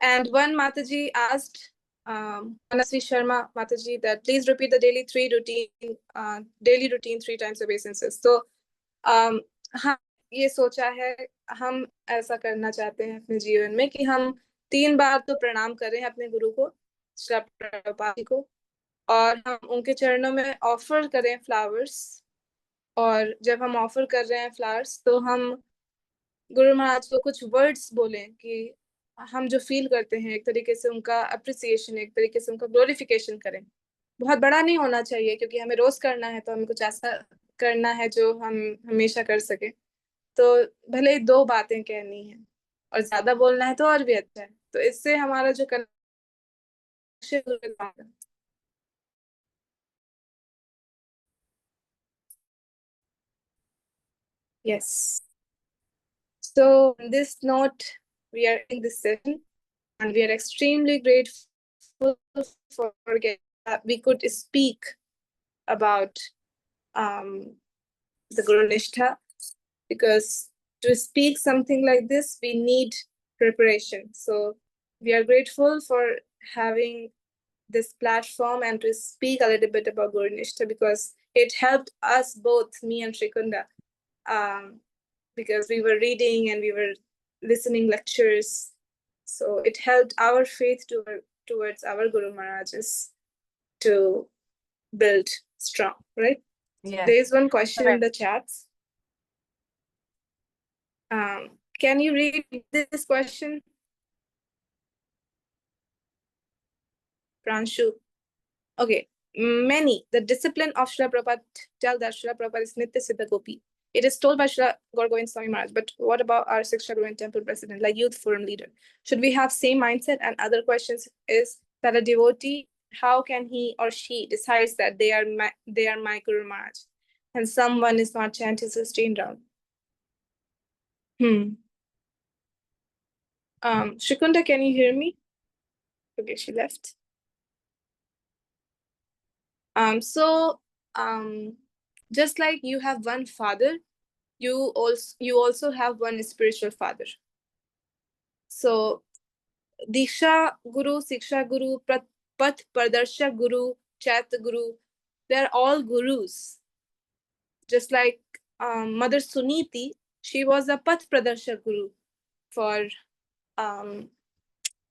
And one Mataji asked Manasvi Sharma Mataji that please repeat the daily routine 3 times obeisances. So हाँ, ये सोचा है, हम ऐसा करना चाहते हैं अपने जीवन में कि हम 3 बार तो प्रणाम करें अपने गुरु को, श्री प्रभुपाद जी को, और हम उनके चरणों में ऑफर करें फ्लावर्स. और जब हम ऑफर कर रहे हैं फ्लावर्स तो हम गुरु महाराज को कुछ वर्ड्स बोलें कि हम जो फील करते हैं एक तरीके से उनका अप्रिसिएशन, एक तरीके से उनका ग्लोरिफिकेशन करें. बहुत बड़ा नहीं होना चाहिए क्योंकि हमें रोज करना है, तो हमें कुछ ऐसा करना है जो हम हमेशा कर सके. तो भले ही 2 बातें कहनी है और ज्यादा बोलना है तो और भी अच्छा है. तो इससे हमारा जो connection. Yes. So on this note, we are in this session, and we are extremely grateful for that we could speak about the Guru Nishtha, because to speak something like this, we need preparation. So we are grateful for having this platform and to speak a little bit about Guru Nishtha, because it helped us both, me and Shrikunda, because we were reading and we were listening lectures. So it helped our faith towards our Guru Maharajas to build strong, right? Yes. There is one question in the chats. Can you read this question? Pranshu. Okay. Many, the discipline of Srila Prabhupada tell that Srila Prabhupada is Nitya Siddha Gopi. It is told by Srila Gaur Govind Swami Maharaj, but what about our Siksha Guru and temple president, like youth forum leader? Should we have same mindset? And other questions is that a devotee, how can he or she decides that they are my Guru Maharaj and someone is not chanting sustained round? Shrikunda, can you hear me? Okay, she left. Just like you have one father, you also have one spiritual father. So Diksha Guru, Siksha Guru, Path Pradarshak Guru, Chat Guru, they're all gurus. Just like Mother Suniti, she was a Path Pradarshak Guru for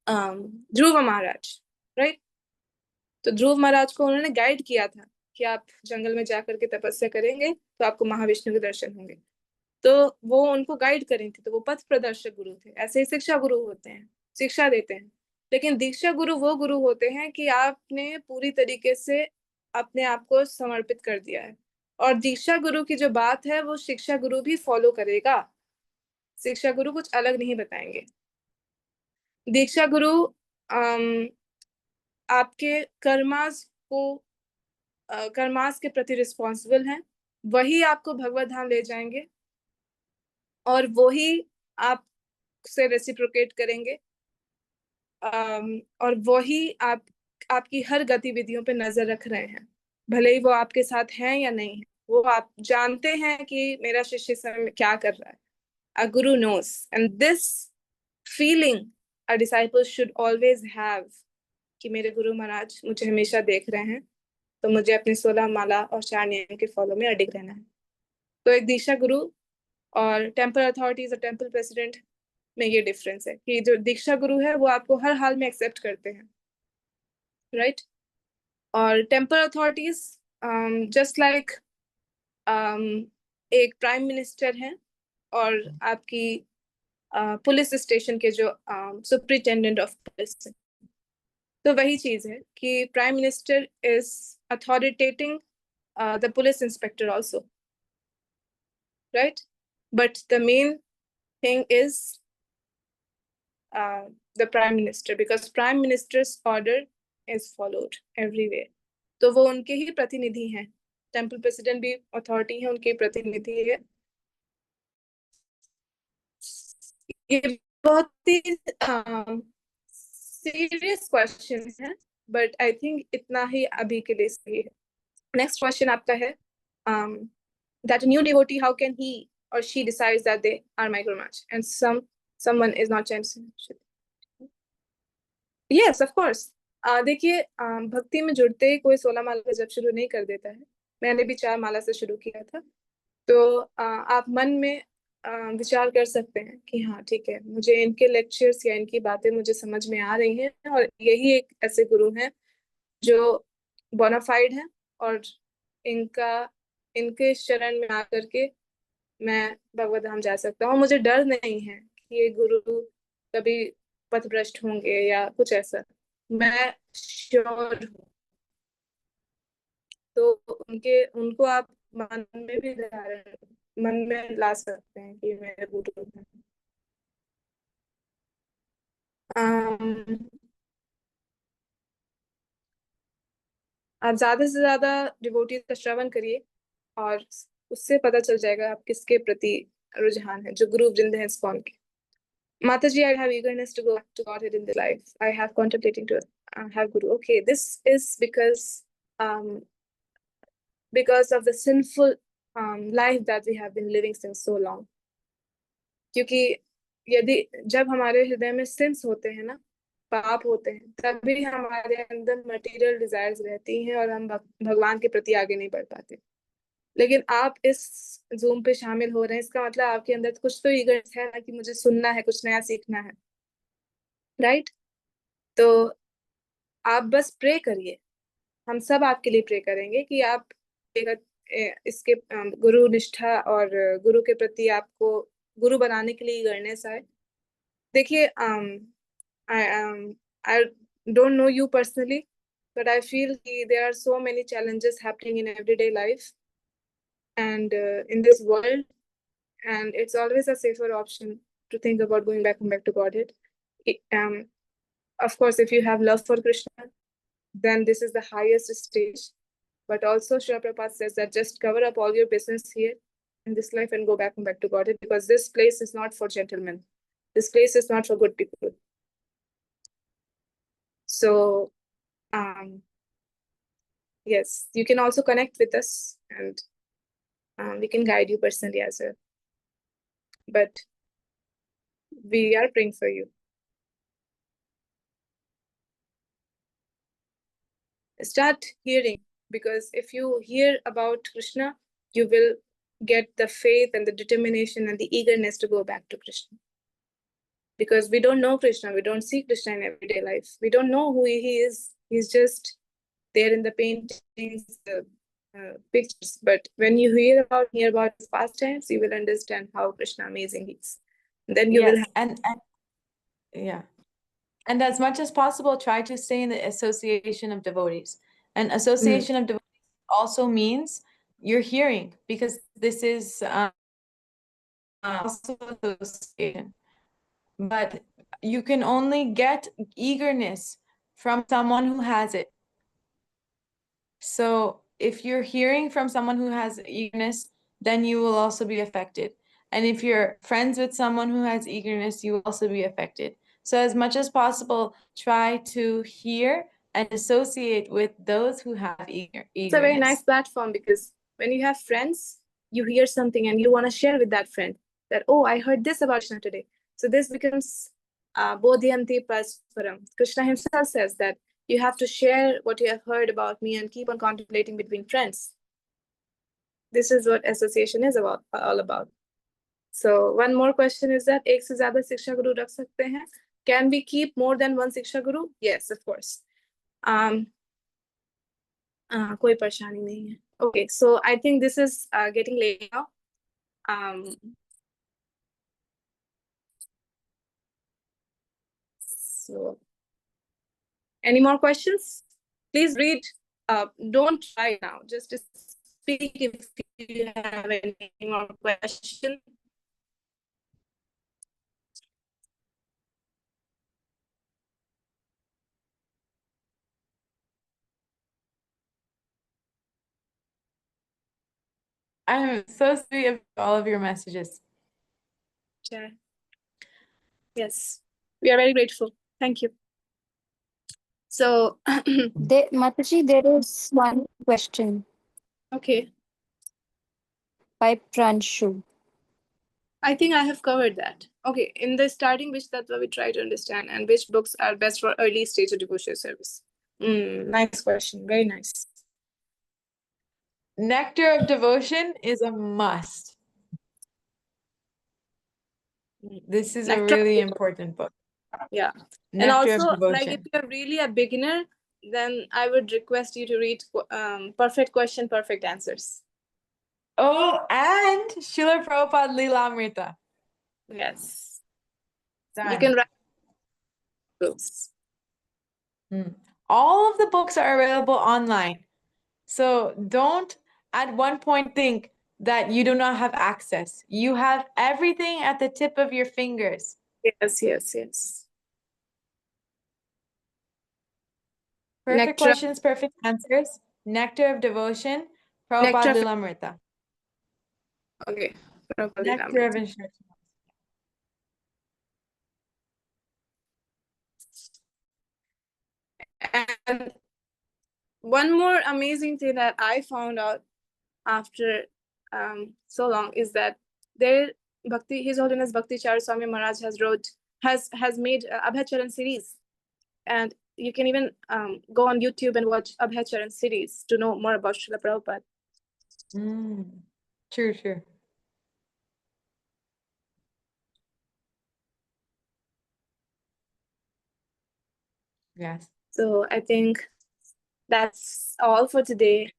Dhruva Maharaj, right? तो ध्रुव महाराज को उन्होंने guide किया था कि आप जंगल में जाकर के तपस्या करेंगे तो आपको महाविष्णु के दर्शन होंगे, तो वो उनको गाइड करी थी, तो वो पथ प्रदर्शक गुरु थे। ऐसे ही शिक्षा गुरु होते हैं, शिक्षा देते हैं। लेकिन दीक्षा गुरु वो गुरु होते हैं कि आपने पूरी तरीके से अपने आप को समर्पित कर दिया है, और दीक्षा गुरु की जो बात है वो शिक्षा गुरु भी फॉलो करेगा। शिक्षा गुरु कुछ अलग नहीं बताएंगे। दीक्षा गुरु आपके कर्मास के प्रति रिस्पॉन्सिबल हैं, वही आपको भगवत धाम ले जाएंगे और वही आपसे रेसिप्रोकेट करेंगे, और वही आपकी हर गतिविधियों पे नजर रख रहे हैं, भले ही वो आपके साथ हैं या नहीं है। वो आप जानते हैं कि मेरा शिष्य समय क्या कर रहा है। A guru knows, and this feeling a disciple should always have कि मेरे गुरु महाराज मुझे हमेशा देख रहे हैं, तो मुझे अपने 16 माला और 4 नियम के फॉलो में अडिग रहना है। तो एक दीक्षा गुरु और टेम्पल अथॉरिटीज और टेम्पल प्रेसिडेंट में ये डिफरेंस है कि जो दीक्षा गुरु है वो आपको हर हाल में एक्सेप्ट करते हैं, राइट? और टेम्पल अथॉरिटीज जस्ट लाइक एक प्राइम मिनिस्टर हैं और आपकी पुलिस स्टेशन के जो सुपरिटेंडेंट ऑफ पुलिस, तो वही चीज है कि prime minister is authoritating the police inspector also, right? But the main thing is the prime minister, because prime minister's order is followed everywhere. तो वो उनके ही प्रतिनिधि हैं। टेम्पल प्रेसिडेंट भी अथॉरिटी है, उनके प्रतिनिधि है। ये बहुत ही सीरियस क्वेश्चन है, बट आई थिंक इतना ही अभी के लिए सही है। नेक्स्ट क्वेश्चन आपका है that a new devotee, how can he or she decides that they are my Guru Maharaj and someone is not chanting? Yes, of course. देखिए, भक्ति में जुड़ते ही कोई 16 माला का जब शुरू नहीं कर देता है। मैंने भी 4 माला से शुरू किया था, तो आप मन में विचार कर सकते हैं कि हाँ ठीक है, मुझे इनके लेक्चर्स या इनकी बातें मुझे समझ में आ रही हैं, और यही एक ऐसे गुरु हैं जो बोनाफाइड हैं, और इनके शरण में आकर के मैं भगवत धाम जा सकता हूँ। मुझे डर नहीं है कि ये गुरु कभी पथभ्रष्ट होंगे या कुछ ऐसा, मैं श्योर हूँ। तो उनको आप मन में ला सकते हैं कि मेरे गुरु हैं। आप ज्यादा से ज्यादा डिवोटीज का श्रवण करिए और उससे पता चल जाएगा आप किसके प्रति रुझान है, जो गुरु वृंद है इस्कॉन के। Mataji, I have eagerness to go to Godhead in this life. I have contemplating to have Guru. Okay, this is because of the sinful life that we have been living since so long. क्योंकि यदि जब हमारे हृदय में since होते हैं ना, पाप होते हैं, तभी हमारे अंदर मटेरियल डिजायर्स रहती हैं और हम भगवान के प्रति आगे नहीं बढ़ पाते. लेकिन आप इस जूम पे शामिल हो रहे हैं, इसका मतलब आपके अंदर कुछ तो ईगर्स है ना कि मुझे सुनना है, कुछ नया सीखना है, राइट? तो आप बस प्रे करिए, हम सब आपके लिए प्रे करेंगे कि आप इसके गुरु निष्ठा और गुरु के प्रति आपको गुरु बनाने के लिए ईगरनेस आए. देखिए, I don't know you personally, but I feel there are so many challenges happening in everyday life and in this world, and it's always a safer option to think about going back to Godhead. Of course, if you have love for Krishna, then this is the highest stage. But also, Srila Prabhupada says that just cover up all your business here in this life and go back to Godhead, because this place is not for gentlemen. This place is not for good people. So, yes, you can also connect with us and we can guide you personally as well. But we are praying for you. Start hearing, because if you hear about Krishna, you will get the faith and the determination and the eagerness to go back to Krishna. Because we don't know Krishna, we don't see Krishna in everyday life. We don't know who he is. He's just there in the paintings, the pictures. But when you hear about his pastimes, you will understand how Krishna amazing he is. Then you will Yes, and yeah. And as much as possible, try to stay in the association of devotees. And association of devotees also means you're hearing, because this is also association. But you can only get eagerness from someone who has it. So if you're hearing from someone who has eagerness, then you will also be affected. And if you're friends with someone who has eagerness, you will also be affected. So as much as possible, try to hear and associate with those who have eagerness. It's a very nice platform, because when you have friends, you hear something and you want to share with that friend that, oh, I heard this about Krishna today. So this becomes Bodhyanti Pasparam. Krishna himself says that you have to share what you have heard about me and keep on contemplating between friends. This is what association is all about. So one more question is that एक से ज़्यादा शिक्षा गुरु रख सकते हैं? Can we keep more than one शिक्षा guru? Yes, of course. कोई परेशानी नहीं है. Okay, so I think this is getting late now. So any more questions? Please read. Don't try now. Just speak if you have any more questions. I'm so sweet of all of your messages. Yeah. Yes, we are very grateful. Thank you. So, Mataji, there is one question okay, by Pranshu. I think I have covered that. Okay, in the starting, which tattva we try to understand, and which books are best for early stage of devotional service? Nice question. Very nice. Nectar of Devotion is a must. This is a Nectar of really Devotion. important book. Yeah. And Nectar also, of Devotion. like, if you're really a beginner, then I would request you to read Perfect Question, Perfect Answers. Oh, and Srila Prabhupada Leelamrita. Yes. Done. You can write books. All of the books are available online. So don't at one point think that you do not have access. You have everything at the tip of your fingers. Yes, yes, yes. Perfect Nectar- questions, perfect answers. Nectar of Devotion, Prabhupada Nectar of- Leelamrita. Okay. Nectar of Instruction. And one more amazing thing that I found out after so long is that there His Holiness Bhakti Char Swami Maharaj has made Abhay Charan series, and you can even go on YouTube and watch Abhay Charan series to know more about Srila Prabhupada. True. Yes. So I think that's all for today,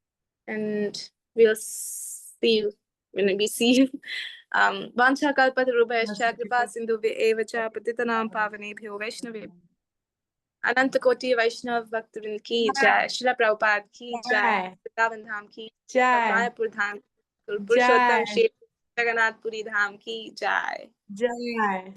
and we'll see you when we see you. Vancha kalpatarubhayascha kripa sindhubhya cha patitanam pavanebhyo vaishnavebhyo अनंत कोटि वैष्णव भक्तवृंद की जय, श्रील प्रभुपाद की जय, वृंदावन धाम की जय, मायापुर धाम, पुरुषोत्तम श्री जगन्नाथपुरी धाम की जय। जय।